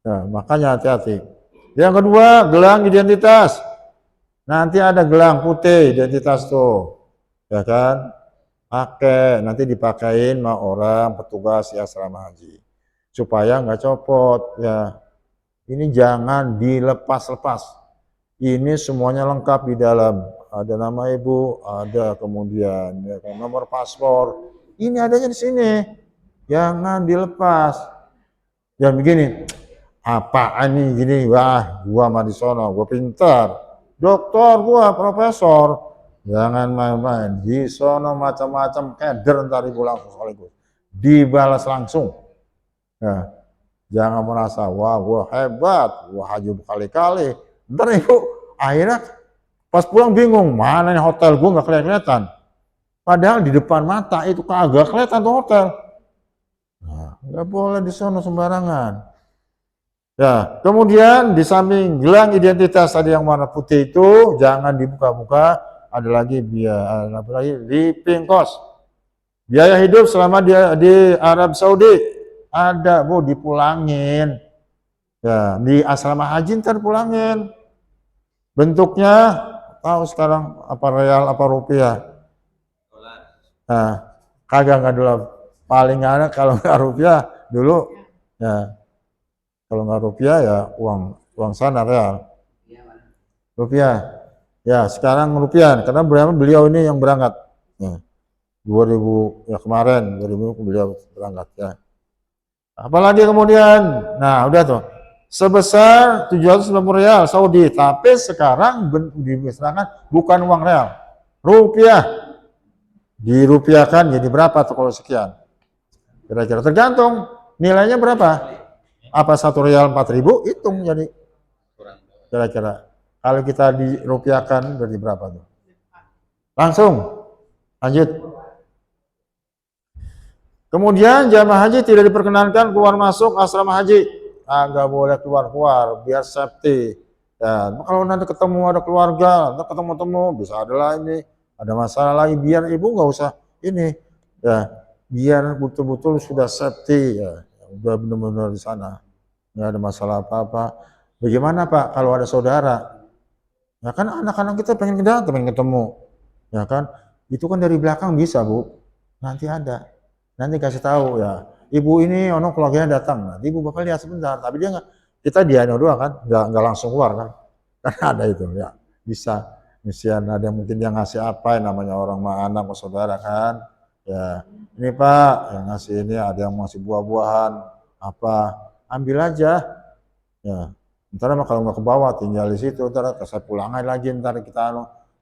Nah, makanya hati-hati. Yang kedua, gelang identitas. Nanti ada gelang putih identitas tuh. Ya kan? Pakai, nanti dipakein sama orang petugas di asrama haji. Supaya nggak copot ya. Ini jangan dilepas-lepas. Ini semuanya lengkap di dalam. Ada nama Ibu, ada kemudian ya, nomor paspor. Ini adanya di sini. Jangan dilepas. Jangan begini. Apaan nih gini? Wah, gua mah di sono, gua pintar. Dokter gua, profesor. Jangan main-main. Di sono macam-macam keder ntar Ibu langsung sekaligus. Dibalas langsung. Nah, jangan merasa, wah gua hebat, gua haji berkali-kali. Ntar Ibu akhirnya pas pulang bingung, mana nih hotel gua nggak kelihatan. Padahal di depan mata itu kagak kelihatan tuh hotel. Nah, nggak boleh di sono sembarangan. Ya, kemudian di samping gelang identitas tadi yang warna putih itu jangan dibuka-buka. Ada lagi biaya, apa lagi? Living cost. Biaya hidup selama di Arab Saudi ada, Bu, dipulangin. Ya, di asrama haji ntar pulangin. Bentuknya tahu sekarang apa real apa rupiah. Nah, kagak nggak dulu. Paling ada kalau nggak rupiah dulu. Ya, kalau nggak rupiah ya uang sana real. Rupiah. Ya, sekarang rupiah karena beliau ini yang berangkat. Ya, 2000 ya kemarin 2000 beliau berangkat ya. Apalagi kemudian, nah udah tuh sebesar 790 real Saudi, tapi sekarang diserahkan bukan uang real, rupiah. Dirupiahkan jadi berapa tuh kalau sekian? Kira-kira tergantung nilainya berapa. Apa 1 real 4.000 hitung jadi kira-kira. Kalau kita dirupiahkan berarti berapa tuh? Langsung lanjut. Kemudian jamaah haji tidak diperkenankan keluar masuk asrama haji. Nggak boleh keluar-keluar biar safety. Ya, kalau nanti ketemu ada keluarga, nanti ketemu-temu bisa adalah ini ada masalah lagi, biar Ibu nggak usah ini. Ya, biar betul-betul sudah safety ya. Udah benar-benar di sana. Nggak ada masalah apa-apa. Bagaimana Pak kalau ada saudara? Ya kan anak-anak kita pengen ketemu. Ya kan? Itu kan dari belakang bisa, Bu. Nanti ada. Nanti kasih tahu ya. Ibu ini ono keluarganya datang. Nanti Ibu bakal lihat sebentar, tapi dia nggak, kita diano doang kan, nggak langsung keluar kan. Karena ada itu ya. Bisa. Misalnya ada mungkin dia ngasih apa yang namanya orang anak atau saudara kan. Ya, ini Pak, yang ngasih ini ada yang masih buah-buahan apa, ambil aja. Ya, ntar mah kalau nggak ke bawah tinggal di situ, ntar saya pulang aja lagi, ntar kita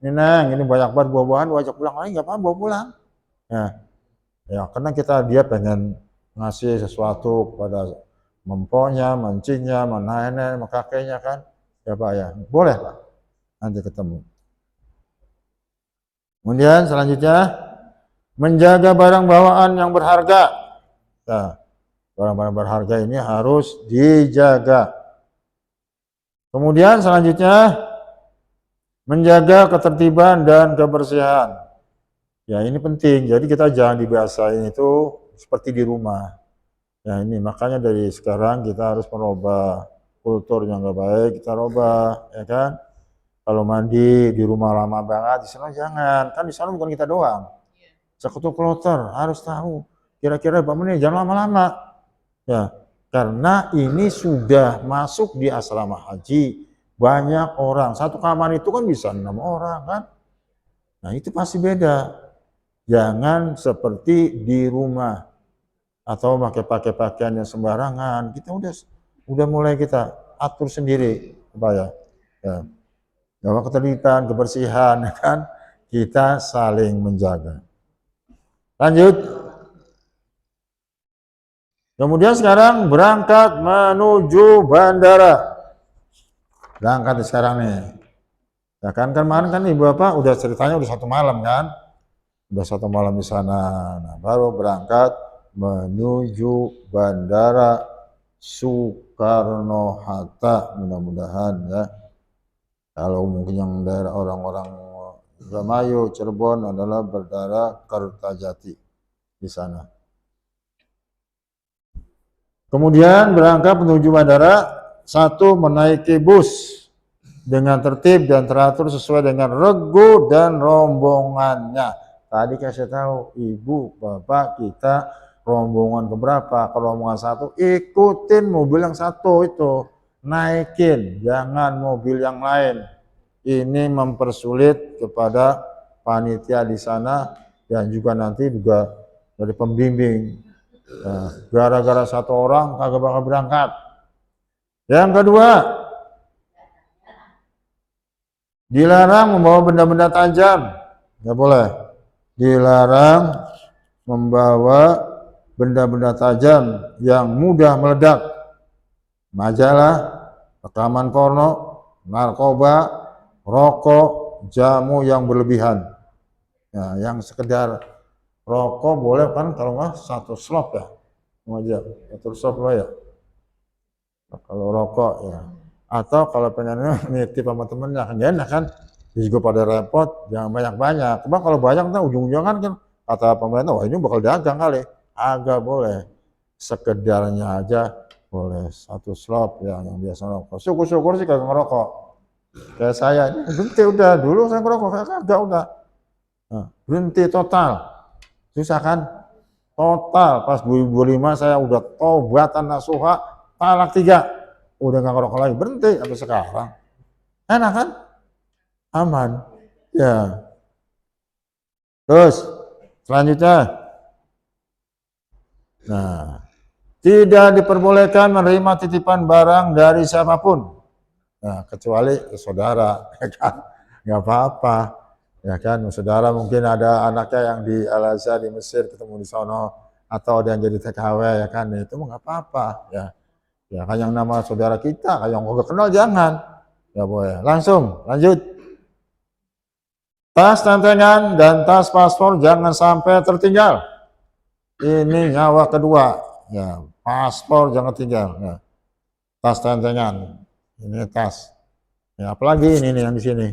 ini Neng, ini banyak banget buah-buahan, ajak pulang lagi nggak apa-apa, bawa pulang. Ya, karena dia pengen ngasih sesuatu kepada memponya, mancinya, nenek, kakeknya kan, ya Pak ya, boleh Pak, nanti ketemu. Kemudian selanjutnya menjaga barang bawaan yang berharga. Nah, barang-barang berharga ini harus dijaga. Kemudian selanjutnya menjaga ketertiban dan kebersihan. Ya ini penting, jadi kita jangan dibiasain itu seperti di rumah. Ya ini makanya dari sekarang kita harus merubah kulturnya nggak baik, kita rubah, ya kan? Kalau mandi di rumah lama banget, di sana jangan. Kan di sana bukan kita doang. Sekutu kloter harus tahu. Kira-kira berapa menit, jangan lama-lama. Ya, karena ini sudah masuk di asrama haji. Banyak orang, satu kamar itu kan bisa 6 orang kan. Nah itu pasti beda. Jangan seperti di rumah atau pakai pakaian yang sembarangan. Kita udah mulai kita atur sendiri supaya ya, bahwa ketertiban, kebersihan kan kita saling menjaga. Lanjut. Kemudian sekarang berangkat menuju bandara. Berangkat sekarang nih. Ya kan kemarin kan ibu bapak udah ceritanya udah 1 malam kan. Udah 1 malam di sana. Nah, baru berangkat menuju bandara Soekarno-Hatta, mudah-mudahan ya. Kalau mungkin yang daerah orang-orang Indramayu, Cirebon adalah bandara Kertajati di sana. Kemudian berangkat menuju bandara, 1 menaiki bus dengan tertib dan teratur sesuai dengan regu dan rombongannya. Tadi kasih tahu ibu, bapak kita rombongan keberapa? Kalau rombongan 1, ikutin mobil yang 1 itu. Naikin, jangan mobil yang lain. Ini mempersulit kepada panitia di sana dan juga nanti juga dari pembimbing. Nah, gara-gara 1 orang kagak bakal berangkat. Yang kedua, dilarang membawa benda-benda tajam. Nggak boleh. Dilarang membawa benda-benda tajam yang mudah meledak. Majalah, rekaman porno, narkoba, rokok, jamu yang berlebihan. Nah, yang sekedar rokok boleh kan kalau nggak 1 slop ya. Aja 1 slop lah ya. Kalau rokok ya. Atau kalau pengen nitip sama temennya kan enak kan. Dia juga pada repot, jangan banyak-banyak. Cuma kalau banyak kan ujung-ujungnya kan kata pemerintah, wah ini bakal dagang kali. Agak boleh. Sekedarnya aja boleh 1 slop ya yang biasa rokok. Syukur-syukur sih kagak ngerokok. Kayak saya, berhenti udah. Dulu saya ngerokok, kagak udah. Nah, berhenti total. Susah kan? Total. Pas 2005 saya udah taubatan nasuha, talak 3. Udah nggak ngerokok lagi, berhenti sampai sekarang. Enak kan? Aman. Ya. Terus, selanjutnya. Nah, tidak diperbolehkan menerima titipan barang dari siapapun. Nah, kecuali saudara, ya kan? Nggak apa-apa. Ya kan, saudara mungkin ada anaknya yang di Al-Azhar di Mesir ketemu di sono atau ada yang jadi TKW ya kan, itu nggak apa-apa ya. Ya kan yang nama saudara kita, yang nggak kenal jangan. Ya boleh. Langsung lanjut. Tas tentengan dan tas paspor jangan sampai tertinggal. Ini nyawa kedua. Ya, paspor jangan tinggal. Ya. Tas tentengan. Ini tas. Ya, apalagi ini nih yang di sini.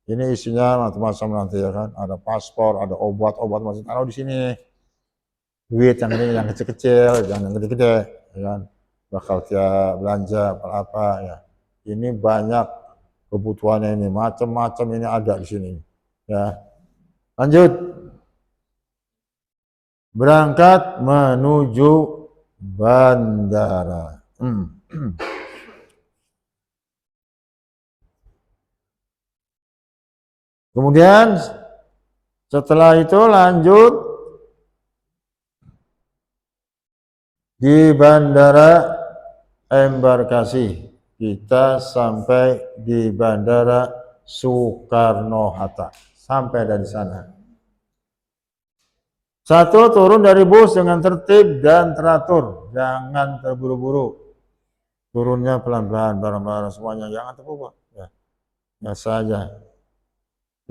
Ini isinya macam-macam nanti ya kan. Ada paspor, ada obat-obat masih taruh di sini. Duit yang ini yang kecil-kecil, jangan yang gede-gede, ya kan. Bakal dia belanja apa ya. Ini banyak kebutuhannya ini, macam-macam ini ada di sini. Ya. Lanjut. Berangkat menuju bandara. Kemudian setelah itu lanjut di bandara embarkasi. Kita sampai di bandara Soekarno-Hatta. Sampai dari sana. 1, turun dari bus dengan tertib dan teratur. Jangan terburu-buru. Turunnya pelan-pelan, bareng-bareng semuanya. Jangan terburu-buru. Ya. Biasa aja.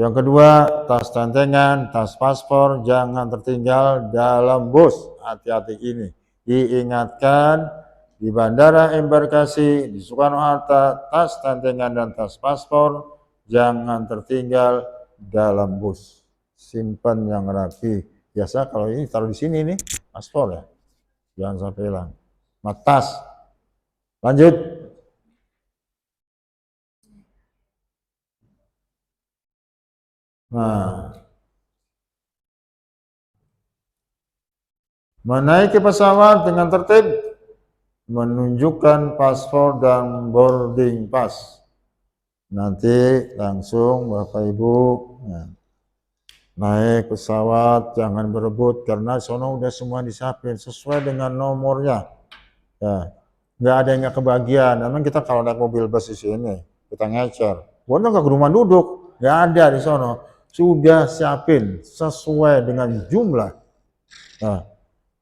Yang kedua, tas tentengan, tas paspor jangan tertinggal dalam bus. Hati-hati ini. Diingatkan di bandara embarkasi di Soekarno-Hatta, tas tentengan dan tas paspor jangan tertinggal dalam bus. Simpan yang rapi. Biasa kalau ini taruh di sini nih, paspor ya. Jangan sampai hilang. Tas. Lanjut. Nah, menaiki pesawat dengan tertib, menunjukkan paspor dan boarding pass. Nanti langsung Bapak Ibu naik pesawat, jangan berebut karena sono udah semua disiapin sesuai dengan nomornya. Ya, nggak ada yang nggak kebagian. Memang kita kalau naik mobil bus di sini kita ngecer, gua nggak ke rumah duduk, nggak ada di sono. Sudah siapin sesuai dengan jumlah. Nah,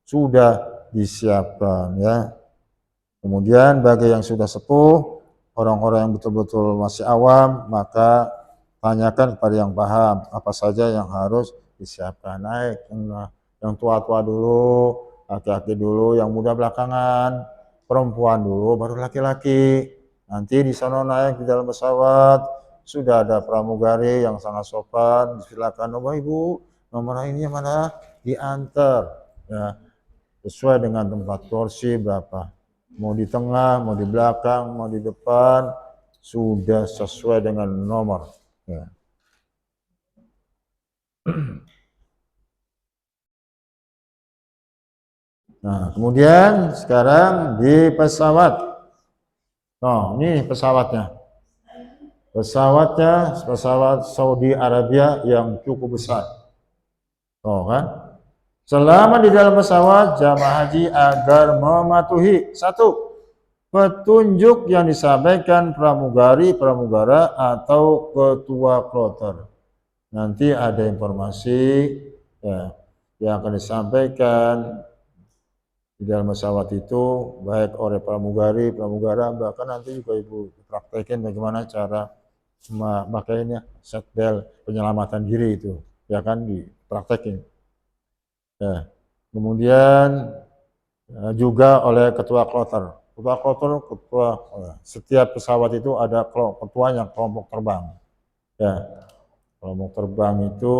sudah disiapkan ya. Kemudian bagi yang sudah sepuh, orang-orang yang betul-betul masih awam, maka tanyakan kepada yang paham apa saja yang harus disiapkan. Naik yang tua-tua dulu, laki-laki dulu, yang muda belakangan, perempuan dulu, baru laki-laki. Nanti di sana naik di dalam pesawat, sudah ada pramugari yang sangat sopan, silakan Bapak Ibu, nomor ini mana diantar, ya, sesuai dengan tempat kursi berapa. Mau di tengah, mau di belakang, mau di depan, sudah sesuai dengan nomor. Ya. Nah, kemudian sekarang di pesawat. Oh, ini pesawatnya. Pesawat Saudi Arabia yang cukup besar. Oh kan? Selama di dalam pesawat, jamaah haji agar mematuhi satu, petunjuk yang disampaikan pramugara atau ketua kloter. Nanti ada informasi ya, yang akan disampaikan di dalam pesawat itu, baik oleh pramugara, bahkan nanti juga Ibu praktekin bagaimana cara memakainya seatbelt penyelamatan diri itu, ya kan dipraktekin. Ya. Kemudian juga oleh ketua kloter. Setiap pesawat itu ada ketuanya, kelompok terbang. Ya, kelompok terbang itu,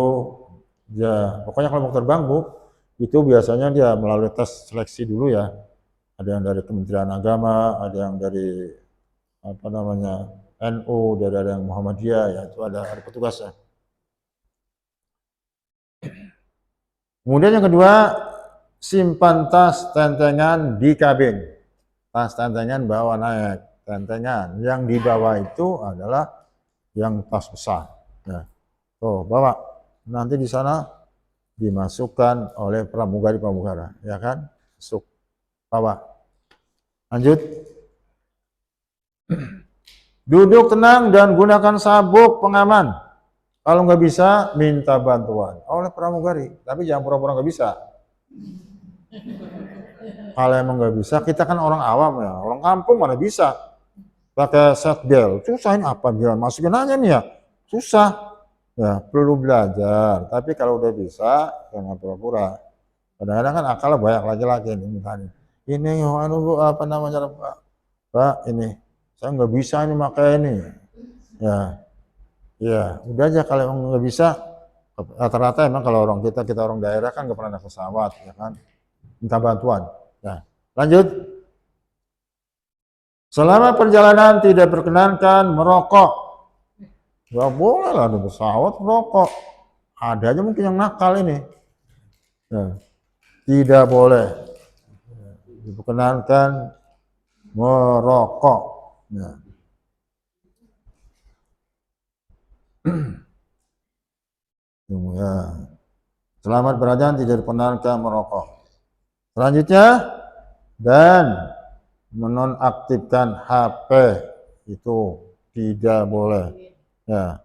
ya pokoknya kelompok terbang Bu, itu biasanya dia melalui tes seleksi dulu ya. Ada yang dari Kementerian Agama, ada yang dari apa namanya NU, ada yang Muhammadiyah, ya itu ada petugasnya. Kemudian yang kedua, simpan tas tentengan di kabin. Tas tentengan bawa naik, tentengan. Yang dibawa itu adalah yang tas besar. Nah, tuh bawa. Nanti di sana dimasukkan oleh pramugara, ya kan? Masuk, bawa. Lanjut. Duduk tenang dan gunakan sabuk pengaman. Kalau nggak bisa, minta bantuan oleh pramugari. Tapi jangan pura-pura nggak bisa. Kalau emang nggak bisa, kita kan orang awam ya, orang kampung mana bisa pakai seatbelt. Susahin apa biar masukin aja nih ya, susah. Ya perlu belajar. Tapi kalau udah bisa, jangan pura-pura. Kadang-kadang kan akalnya banyak laki-laki nih misalnya. Ini apa namanya Pak, ini saya nggak bisa ini pakai ini. Ya, udah aja kalau emang nggak bisa. Rata-rata emang kalau kita orang daerah kan nggak pernah naik pesawat, ya kan? Minta bantuan. Nah, lanjut. Selama perjalanan tidak perkenankan merokok. Nggak boleh lah di pesawat merokok. Ada aja mungkin yang nakal ini. Nah, tidak boleh diperkenankan merokok. Nah. Ya. Selamat berjalan, tidak diperkenankan merokok. Selanjutnya, dan menonaktifkan HP itu tidak boleh. Ya.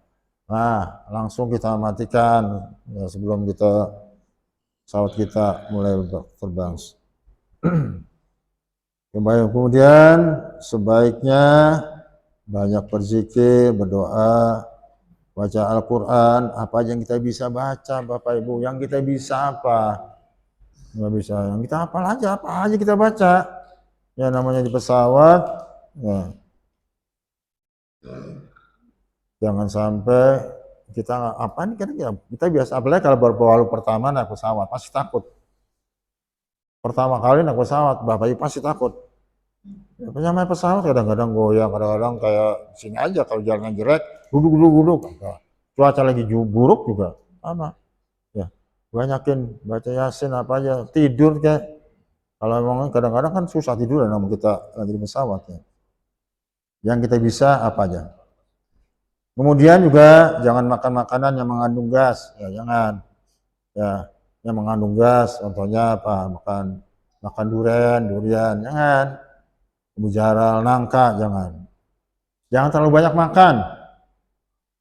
Nah, langsung kita matikan ya, sebelum pesawat kita mulai terbang. Kemudian sebaiknya banyak berzikir, berdoa, baca Al-Quran, apa yang kita bisa baca Bapak Ibu, yang kita bisa apa? Nggak bisa, yang kita hafal aja, apa aja kita baca. Ya namanya di pesawat, ya. Jangan sampai kita apa nih kan ya, kita biasa, apalagi kalau baru pertama naik pesawat, pasti takut. Pertama kali naik pesawat, Bapak Ibu pasti takut. Ya, namanya pesawat kadang-kadang goyang, kadang-kadang kayak sini aja kalau jalan jelek, duduk. cuaca lagi buruk juga sama. Ya, banyakin baca Yasin apa aja, tidur kayak. Kalau memang kadang-kadang kan susah tidur namun kita lagi di pesawat ya. Yang kita bisa apa aja. Kemudian juga jangan makan makanan yang mengandung gas, ya jangan. Ya, yang mengandung gas, contohnya apa? Makan durian, jangan. Jaral, nangka, jangan. Jangan terlalu banyak makan.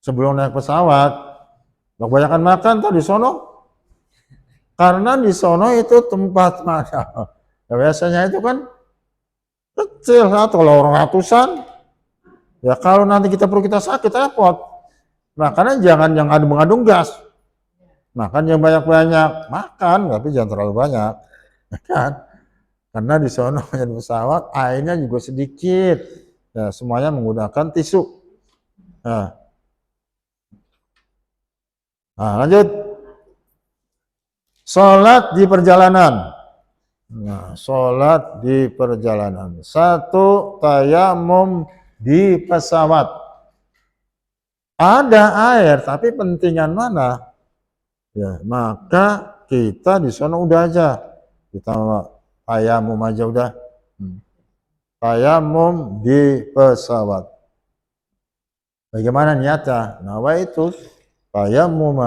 Sebelum naik pesawat, kebanyakan makan tuh di sono. Karena di sono itu tempat makan. Ya, biasanya itu kan kecil atau orang ratusan. Ya kalau nanti kita sakit repot. Makanya jangan yang mengandung gas. Makan yang banyak-banyak, makan tapi jangan terlalu banyak. Kan? Karena di sono di pesawat airnya juga sedikit. Ya, semuanya menggunakan tisu. Nah, lanjut. Sholat di perjalanan. Nah, sholat di perjalanan. 1, tayamum di pesawat. Ada air, tapi pentingan mana? Ya, maka kita di sana udah aja. Kita tayamum aja udah. Tayamum di pesawat. Bagaimana niatnya? Nawaitu tayamum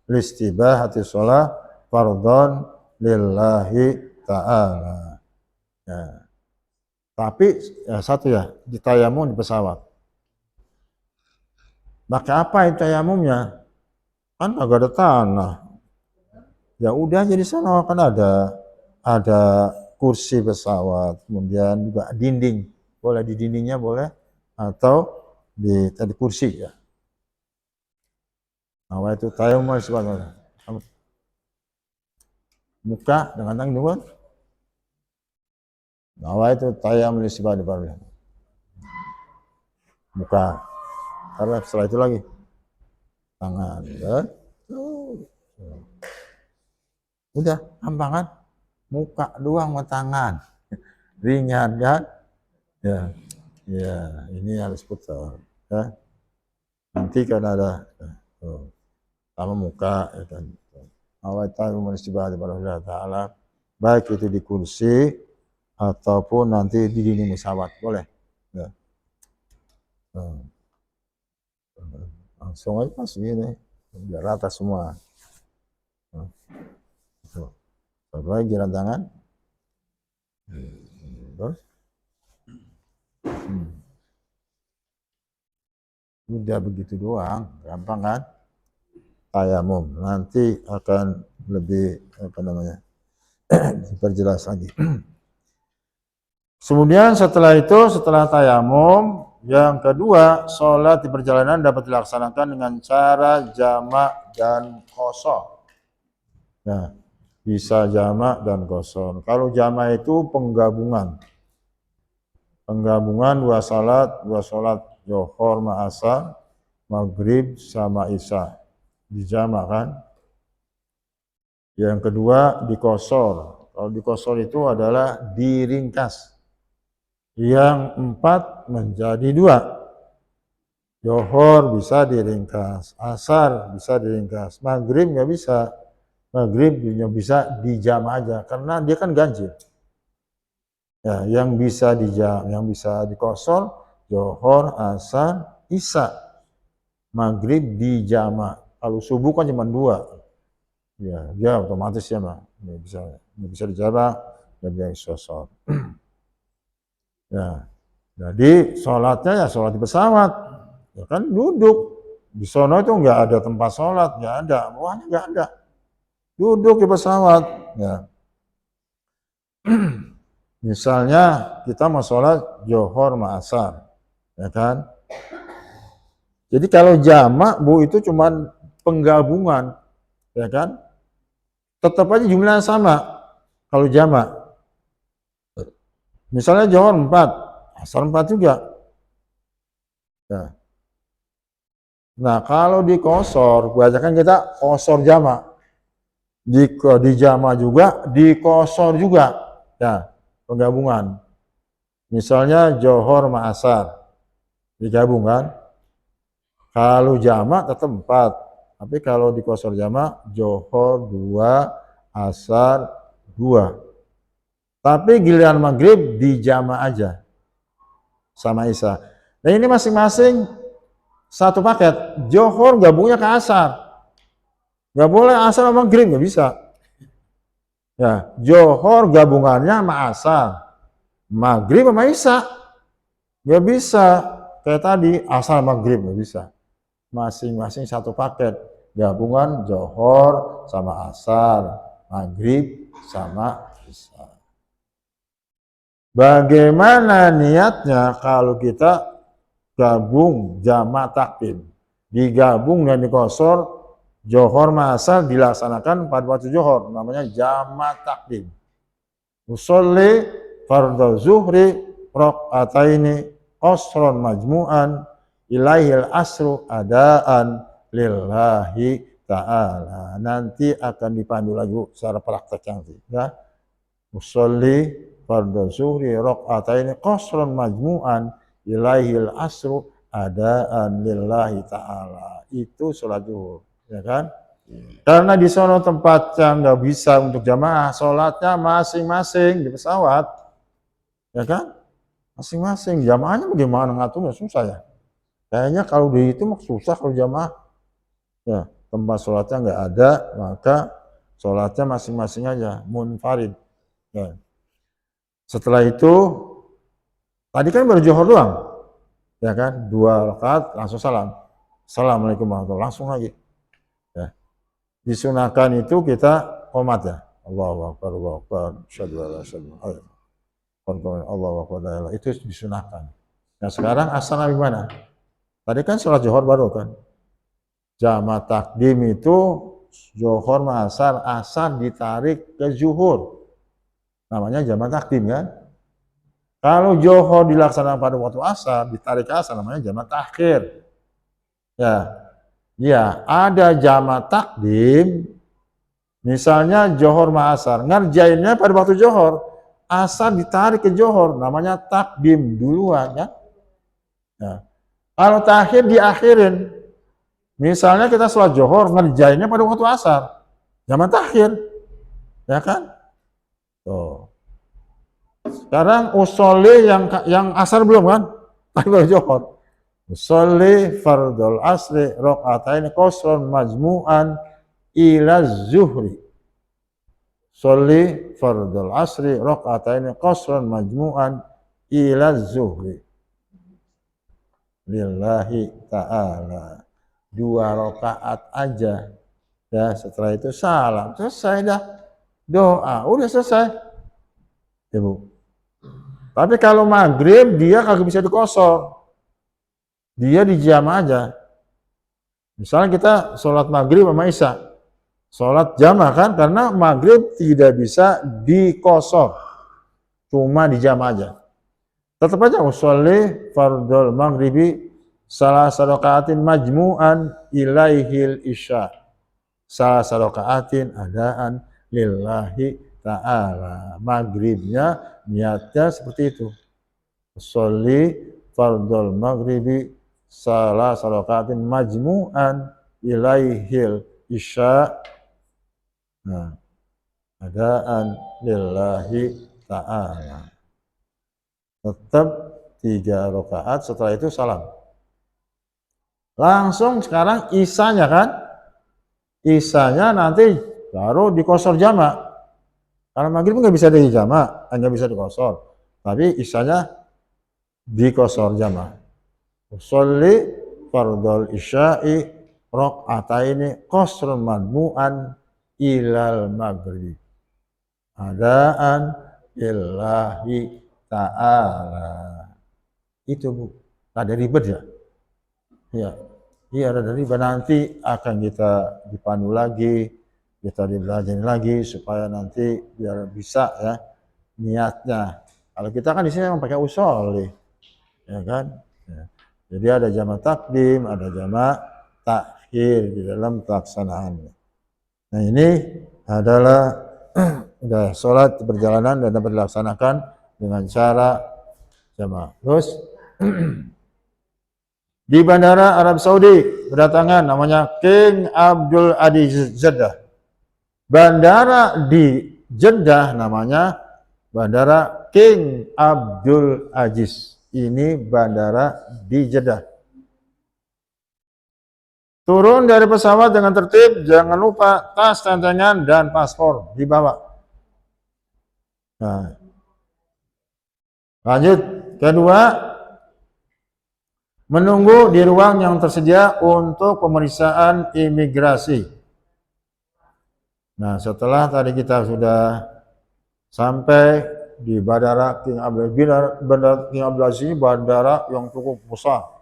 listibahati sholat fardhon lillahi ta'ala. Ya. Tapi ya, satu ya, di tayamum di pesawat. Maka apa itu tayamumnya? Kan agak ada tanah. Ya udah jadi sana kan ada kursi pesawat, kemudian juga dinding. Boleh di dindingnya boleh atau di kursi ya. Nah, itu tayamum sebenarnya. Muka dengan tangan dua. Nah, itu tayamum sebenarnya. Muka. Karena setelah itu lagi tangan ya. Udah gampang kan? Muka doang sama tangan. Ringan kan? Ya. Ya, ini harus putar ya. Nanti kan ada sama muka ya kan. Awaitan menistibah kepada Allah Ta'ala, baik itu di kursi ataupun nanti di dinding pesawat, boleh ya. Langsung aja pas gini biar rata semua. Satu lagi jalan tangan terus udah begitu doang, gampang kan? Tayamum nanti akan lebih apa namanya diperjelas lagi. Kemudian setelah tayamum, yang kedua, sholat di perjalanan dapat dilaksanakan dengan cara jamak dan qashar. Nah, bisa jamak dan qashar. Kalau jamak itu penggabungan dua sholat zuhur ma asar, maghrib sama isya. Dijamak kan. Yang kedua diqashar. Kalau diqashar itu adalah diringkas. Yang 4 menjadi 2. Zuhur bisa diringkas, asar bisa diringkas, maghrib nggak bisa. Maghrib bisa dijamak aja karena dia kan ganjil. Ya, yang bisa diqashar zuhur, asar, isya. Maghrib dijamak. Kalau subuh kan cuma 2, ya dia otomatis ya mah nggak bisa dijamak dan dia qashar. Ya, jadi sholatnya ya sholat di pesawat, ya kan duduk di sono itu nggak ada tempat sholat, nggak ada, bawahnya nggak ada, duduk di pesawat. Ya. Misalnya kita mau sholat zuhur ma asar, ya kan? Jadi kalau jamak bu itu cuma penggabungan, ya kan? Tetap aja jumlahnya sama kalau jamak. Misalnya zuhur 4, asar 4 juga. Ya. Nah kalau di qashar, kebanyakan kita qashar jamak. Di jamak juga, di qashar juga. Ya, penggabungan. Misalnya zuhur ma asar digabung kan? Kalau jamak tetap 4. Tapi kalau di qasar jamak, Johor 2, Asar 2. Tapi giliran maghrib di jamak aja sama Isya. Nah ini masing-masing satu paket. Johor gabungnya ke Asar. Nggak boleh Asar sama maghrib, nggak bisa. Ya, Johor gabungannya sama Asar. Maghrib sama Isya. Nggak bisa. Kayak tadi, Asar maghrib nggak bisa. Masing-masing satu paket. Gabungan Johor sama Asar. Maghrib sama Isya. Bagaimana niatnya kalau kita gabung jamak takdim? Digabung dan dikosor, Johor sama Asar dilaksanakan pada waktu Johor, namanya jamak takdim. Usolli fardhu zuhri raq'ataini qasran majmu'an ilaihil asru adaan lillahi ta'ala. Nanti akan dipandu lagi secara praktek nanti ya. Usolli fardhu zuhri raq'ataini qasran majmu'an ilaihil asru adaan lillahi ta'ala. Itu sholat zuhur, ya kan? Karena di sono tempatnya nggak bisa untuk jamaah, sholatnya masing-masing di pesawat, ya kan? Masing-masing. Jamaahnya bagaimana ngaturnya, susah ya. Kayaknya kalau di itu susah kalau jamaah. Ya, tempat sholatnya nggak ada, maka sholatnya masing-masing aja, munfarid. Ya. Setelah itu, tadi kan baru Johor doang, ya kan? 2 rakaat langsung salam. Assalamualaikum warahmatullahi wabarakatuh, langsung lagi. Ya. Disunahkan itu kita qomat ya. Allahu Akbar, Allahu Akbar, asyhadu an la ilaha illallah, Allahu Akbar, itu disunahkan. Nah sekarang asal gimana? Tadi kan sholat Johor baru kan. Jamak takdim itu Johor sama Asar, Asar ditarik ke Zuhur. Namanya jamak takdim kan. Kalau Johor dilaksanakan pada waktu Asar, ditarik ke Asar, namanya jamak takhir. Ya, ada jamak takdim, misalnya Johor sama Asar, ngerjainnya pada waktu Johor, Asar ditarik ke Johor, namanya takdim duluan ya. Ya. Kalau takhir diakhirin, misalnya kita sholat Johor, ngerjainnya pada waktu Asar, jamak takhir, ya kan? Tuh. Sekarang usolli yang Asar belum kan? Baru Johor. Usolli fardhul asri raq'atain qasran majmu'an ila zuhri. Usolli fardhul asri raq'atain qasran majmu'an ila zuhri. Lillahi ta'ala. 2 rakaat aja. Ya, setelah itu salam. Selesai dah. Doa, udah selesai. Ibu. Tapi kalau maghrib dia kagak bisa dikosor. Dia di jamaah aja. Misalnya kita sholat maghrib sama Isya. Sholat jamaah kan, karena maghrib tidak bisa dikosor. Cuma di jamaah aja. Tetap aja usolli fardhul maghribi salasa rakaatin majmu'an ilaihil isya. Salasa rakaatin adaan lillahi ta'ala. Maghribnya niatnya seperti itu. Usolli fardhul maghribi salasa rakaatin majmu'an ilaihil isya. Nah, adaan lillahi ta'ala. Tetap 3 rakaat, setelah itu salam. Langsung sekarang Isyanya kan? Isyanya nanti baru dikosor jamak. Karena maghrib nggak bisa di jamak, hanya bisa dikosor. Tapi Isyanya dikosor jamak. Usolli fardhul isya'i raq'ataini qasrun madmu'an ilal maghrib. Adaan lillahi ta'ala. Itu Bu, ada ribet ya? Iya ada ribet, nanti akan kita dipandu lagi, kita dibelajarin lagi supaya nanti biar bisa ya niatnya. Kalau kita kan di sini memang pakai usolli, ya kan? Ya. Jadi ada jamak takdim, ada jamak takhir di dalam pelaksanaannya. Nah ini adalah udah sholat perjalanan dan dapat dilaksanakan dengan cara jamaah. Terus di Bandara Arab Saudi berdatangan namanya King Abdul Aziz Jeddah. Bandara di Jeddah namanya Bandara King Abdul Aziz. Ini bandara di Jeddah. Turun dari pesawat dengan tertib, jangan lupa tas, tantangan, dan paspor dibawa. Nah, lanjut, kedua, menunggu di ruang yang tersedia untuk pemeriksaan imigrasi. Nah, setelah tadi kita sudah sampai di Bandara King Abdul Aziz, Bandara King Abdul Aziz ini bandara yang cukup besar.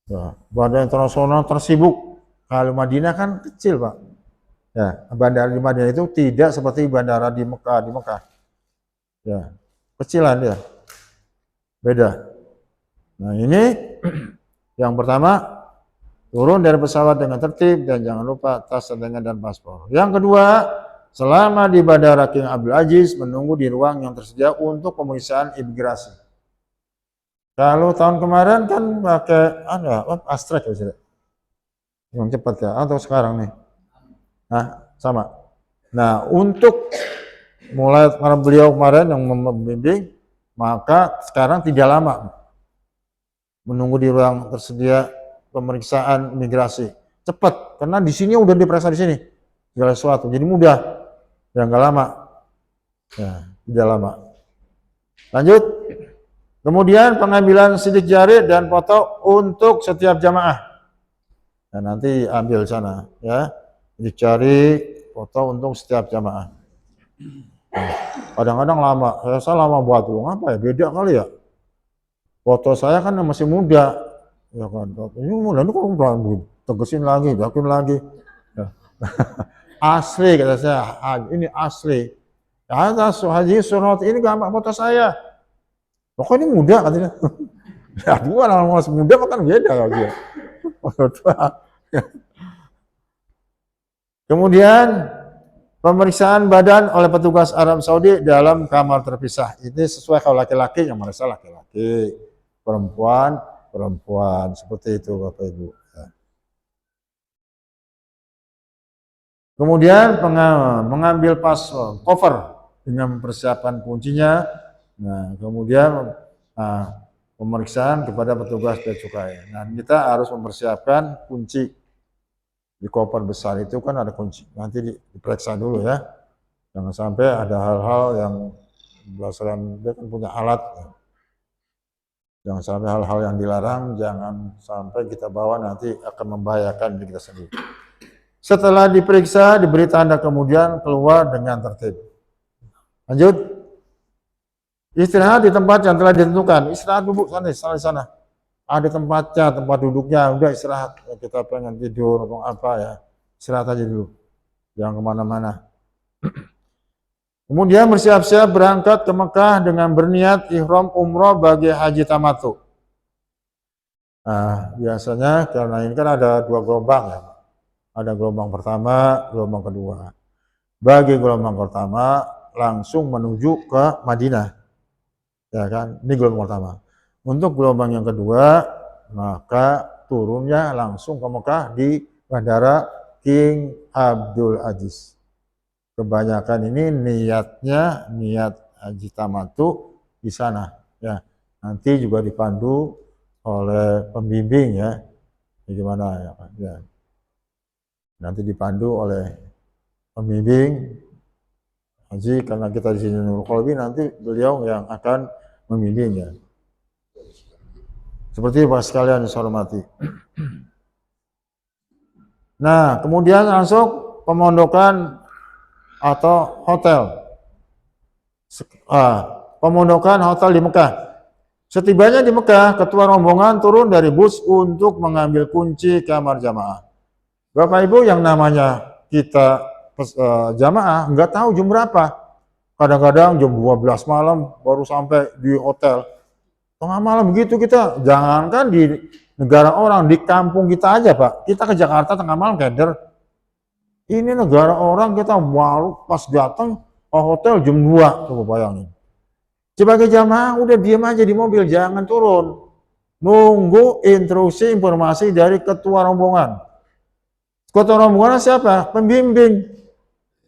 Ya, bandara internasional tersibuk. Kalau Madinah kan kecil, Pak. Ya, bandara di Madinah itu tidak seperti bandara di Mekah. Ya, kecilan dia. Beda. Nah, ini yang pertama, turun dari pesawat dengan tertib dan jangan lupa tas, tantangan, dan paspor. Yang kedua, selama di Bandara King Abdul Aziz menunggu di ruang yang tersedia untuk pemeriksaan imigrasi. Kalau tahun kemarin kan pakai Astrek ya, sudah. Yang cepat ya, atau sekarang nih? Nah, sama. Nah, untuk mulai karena beliau kemarin yang membimbing, maka sekarang tidak lama menunggu di ruang tersedia pemeriksaan imigrasi. Cepat, karena di sini udah diperiksa di sini. Segala sesuatu, jadi mudah. Ya nggak lama. Ya, tidak lama. Lanjut. Kemudian pengambilan sidik jari dan foto untuk setiap jamaah. Nah, nanti ambil sana ya. Sidik jari, foto untuk setiap jamaah. Kadang-kadang lama. Saya lama buat dulu. Apa ya? Beda kali ya. Foto saya kan masih muda. Ya kan. Ini muda itu kok tegesin lagi, yakin lagi. Ya. Asli kata saya. Ini asli. Ya, Haji Surat ini gambar foto saya. Pokoknya ini muda katanya. Ya bukan orang masih muda kan beda kalau dia. Kemudian pemeriksaan badan oleh petugas Arab Saudi dalam kamar terpisah. Ini sesuai kalau laki-laki yang merasa laki-laki, perempuan seperti itu Bapak Ibu. Kemudian mengambil cover dengan mempersiapkan kuncinya. Nah, kemudian pemeriksaan kepada petugas bea cukai. Nah, kita harus mempersiapkan kunci di koper besar itu kan ada kunci. Nanti diperiksa dulu ya. Jangan sampai ada hal-hal yang berdasarkan dia kan punya alat. Jangan sampai hal-hal yang dilarang, jangan sampai kita bawa nanti akan membahayakan diri kita sendiri. Setelah diperiksa, diberi tanda kemudian keluar dengan tertib. Lanjut. Istirahat di tempat yang telah ditentukan. Istirahat duduk sana. Ada tempatnya, tempat duduknya. Udah istirahat. Kita pengen tidur atau apa ya. Istirahat aja dulu. Jangan kemana-mana. Kemudian bersiap-siap berangkat ke Mekah dengan berniat ihram umroh bagi haji tamattu. Nah, biasanya karena ini kan ada dua gelombang ya. Ada gelombang pertama, gelombang kedua. Bagi gelombang pertama langsung menuju ke Madinah. Ya kan, ini gelombang pertama. Untuk gelombang yang kedua, maka turunnya langsung ke Mekah di Bandara King Abdul Aziz. Kebanyakan ini niat haji tamattu di sana. Ya, nanti juga dipandu oleh pembimbing ya. Bagaimana ya, Pak? Ya. Nanti dipandu oleh pembimbing haji karena kita di sini Nurul Qalbi, nanti beliau yang akan membimbingnya. Seperti Pak sekalian yang saya hormati. Nah, kemudian langsung pemondokan atau hotel. Pemondokan hotel di Mekah. Setibanya di Mekah, ketua rombongan turun dari bus untuk mengambil kunci kamar jamaah. Bapak Ibu yang namanya kita jamaah nggak tahu jam berapa. Kadang-kadang jam 12 malam baru sampai di hotel. Tengah malam begitu kita, jangankan di negara orang, di kampung kita aja Pak. Kita ke Jakarta tengah malam keder. Ini negara orang kita baru pas datang ke hotel jam 2, coba bayangin. Sebagai jamaah udah diam aja di mobil, jangan turun. nunggu instruksi informasi dari ketua rombongan. Ketua rombongan siapa? Pembimbing.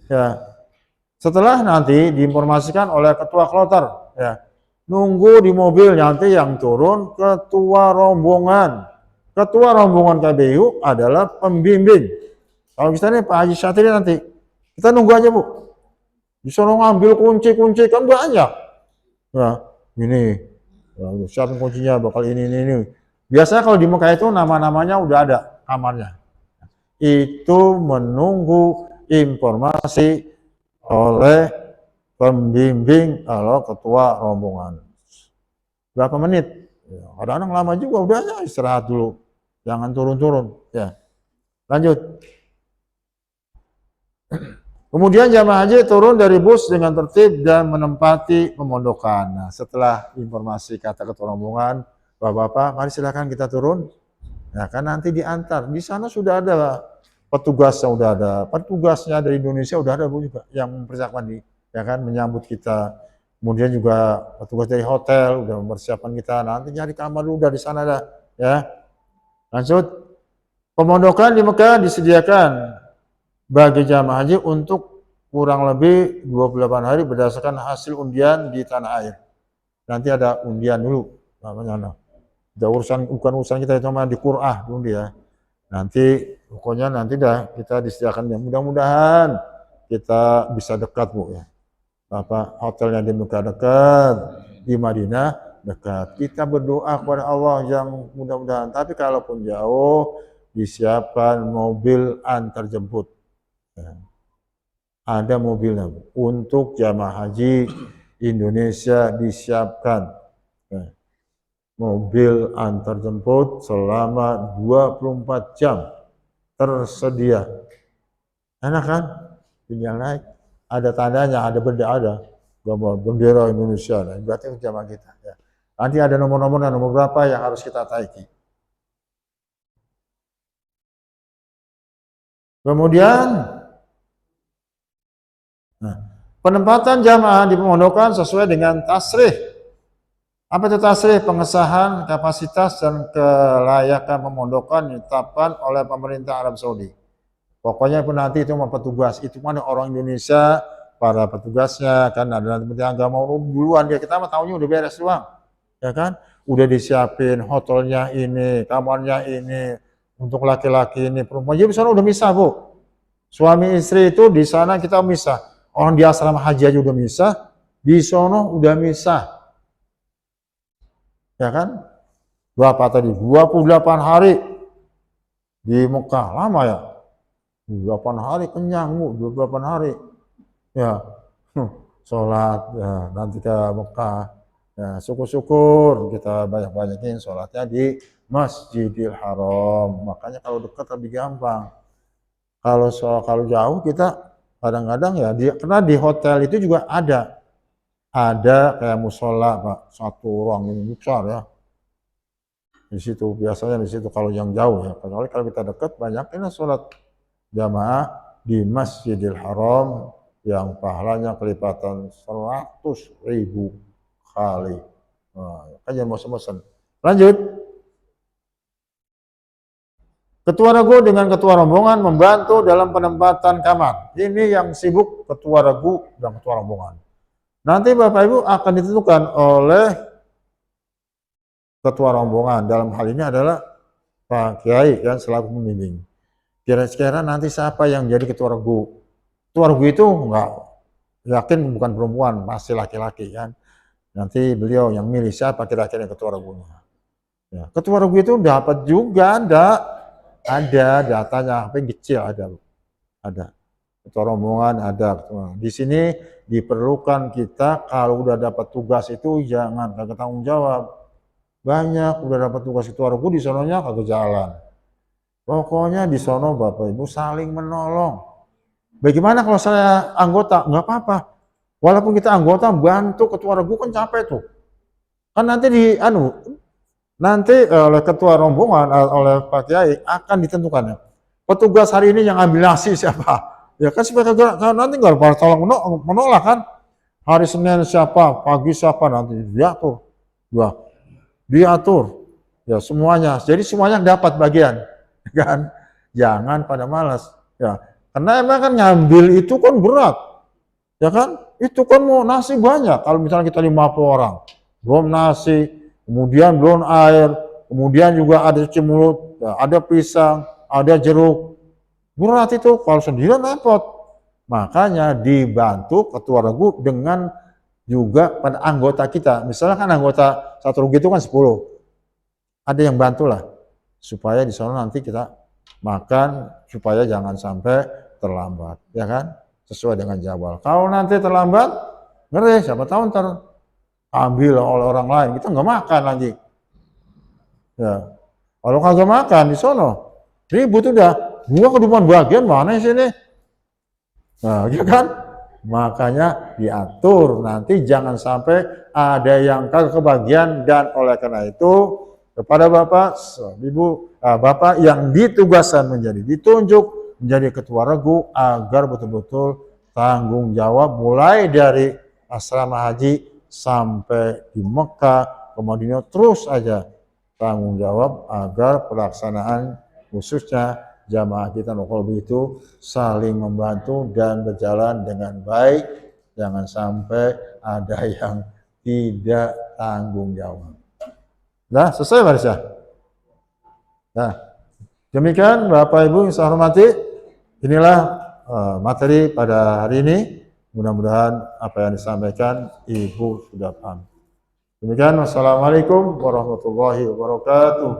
Ya. Setelah nanti diinformasikan oleh ketua kloter, ya. Nunggu di mobil nanti yang turun ketua rombongan. Ketua rombongan KBU adalah pembimbing. Kalau misalnya Pak Haji Syatiri nanti, kita nunggu aja Bu. Disuruh ngambil kunci-kunci kan banyak. Ya, ini siapin kuncinya bakal ini. Biasanya kalau di Mekah itu nama-namanya udah ada kamarnya. Itu menunggu informasi oleh pembimbing kalau ketua rombongan. Berapa menit? Ya, kadang-kadang lama juga, udah aja istirahat dulu. Jangan turun-turun. Ya. Lanjut. Kemudian jamaah haji turun dari bus dengan tertib dan menempati pemondokan. Nah, setelah informasi kata ketua rombongan, Bapak-bapak, mari silakan kita turun. Nah, kan nanti diantar. Di sana sudah ada petugasnya, udah ada petugasnya dari Indonesia, udah ada Bu juga yang mempersiapkan ya kan, menyambut kita. Kemudian juga petugas dari hotel udah mempersiapkan kita. Nanti nyari kamar dulu dari sana dah, ya. Lanjut. Pemondokan di Mekah disediakan bagi jamaah haji untuk kurang lebih 28 hari berdasarkan hasil undian di tanah air. Nanti ada undian dulu, namanya. Bukan urusan kita, cuma di Qur'ah dulu ya. Nanti pokoknya nanti dah kita disediakan, ya. Mudah-mudahan kita bisa dekat Bu ya. Hotelnya di Mekah dekat, di Madinah dekat. Kita berdoa kepada Allah yang mudah-mudahan. Tapi kalaupun jauh, disiapkan mobil antar jemput. Ya. Ada mobilnya Bu. Untuk jamaah haji Indonesia disiapkan. Ya. Mobil antar jemput selama 24 jam tersedia. Enak kan? Tinggal naik. Ada tandanya, ada benda, ada gambar bendera Indonesia. Nah, berarti jamaah kita. Ya. Nanti ada nomor-nomor berapa yang harus kita taiki. Kemudian, penempatan jamaah di pemondokan sesuai dengan tasrih. Apa itu tasrih? Pengesahan kapasitas dan kelayakan pemondokan ditetapkan oleh pemerintah Arab Saudi. Pokoknya pun nanti itu petugas, itu mana orang Indonesia, para petugasnya kan ada nanti Menteri Agama duluan dia, kita mah tahunya udah beres doang, ya kan? Udah disiapin hotelnya ini, kamarnya ini, untuk laki-laki ini, perempuan. Jadi di sana udah misah Bu. Suami istri itu di sana kita misah. Orang di asrama haji aja udah misah, di sono udah misah. Ya kan? Berapa tadi? 28 hari di Mekah, lama ya? 28 hari kenyang Bu, 28 hari. Ya, sholat, ya, nanti ke Mekah. Ya, syukur-syukur kita banyak-banyakin sholatnya di Masjidil Haram. Makanya kalau dekat lebih gampang. Kalau jauh kita kadang-kadang ya, karena di hotel itu juga ada kayak musola Pak, satu ruang ini besar ya. Di situ biasanya di situ kalau yang jauh ya. Kalau kita dekat banyakin sholat jamaah di Masjidil Haram yang pahalanya kelipatan 100.000 kali. Nah, kan jangan bosan-bosan. Lanjut. Ketua regu dengan ketua rombongan membantu dalam penempatan kamar. Ini yang sibuk ketua regu dan ketua rombongan. Nanti Bapak Ibu akan ditentukan oleh ketua rombongan. Dalam hal ini adalah Pak Kiai yang selaku pembimbing. Kira-kira nanti siapa yang jadi ketua regu? Ketua regu itu enggak yakin bukan perempuan, pasti laki-laki kan. Nanti beliau yang milih siapa kira-kira ketua regunya. Ya, ketua regu itu dapat juga ada datanya, apa yang kecil ada. Ketua rombongan ada. Di sini diperlukan kita kalau udah dapat tugas itu jangan kagak tanggung jawab. Banyak udah dapat tugas ketua regu di sononya kagak jalan. Pokoknya di sono Bapak Ibu saling menolong. Bagaimana kalau saya anggota? Nggak apa-apa. Walaupun kita anggota bantu ketua regu kan capek tuh. Kan nanti nanti oleh ketua rombongan, oleh Pak Kiai akan ditentukan ya. Petugas hari ini yang ambil nasi siapa? Ya kan supaya nanti nggak pada tolong menolak kan. Hari Senin siapa, pagi siapa nanti diatur. Diatur. Ya semuanya. Jadi semuanya dapat bagian, kan? Jangan pada malas. Ya, karena emang kan ngambil itu kan berat, ya kan? Itu kan mau nasi banyak. Kalau misalnya kita 50 orang, belum nasi, kemudian belum air, kemudian juga ada cuci mulut, ya, ada pisang, ada jeruk. Berat itu. Kalau sendirian repot. Makanya dibantu ketua regu dengan juga pada anggota kita. Misalnya kan anggota satu regu itu kan 10. Ada yang bantulah supaya di sana nanti kita makan supaya jangan sampai terlambat, ya kan? Sesuai dengan jadwal. Kalau nanti terlambat, ngeri, siapa tahu ntar ambil oleh orang lain, kita nggak makan lagi. Ya, kalau kagak makan di sono, ribut udah. Gua kedudukan bagian mana sini? Nah, ya kan? Makanya diatur nanti jangan sampai ada yang kagak kebagian, dan oleh karena itu kepada Bapak, Ibu, Bapak yang ditugaskan ditunjuk menjadi ketua regu agar betul-betul tanggung jawab mulai dari asrama haji sampai di Mekah, ke Madinah, terus aja tanggung jawab agar pelaksanaan khususnya jamaah kita Nukul itu saling membantu dan berjalan dengan baik, jangan sampai ada yang tidak tanggung jawab. Nah, selesai Marisha. Nah, demikian Bapak Ibu yang saya hormati, inilah materi pada hari ini. Mudah-mudahan apa yang disampaikan Ibu sudah paham. Demikian, wassalamualaikum warahmatullahi wabarakatuh.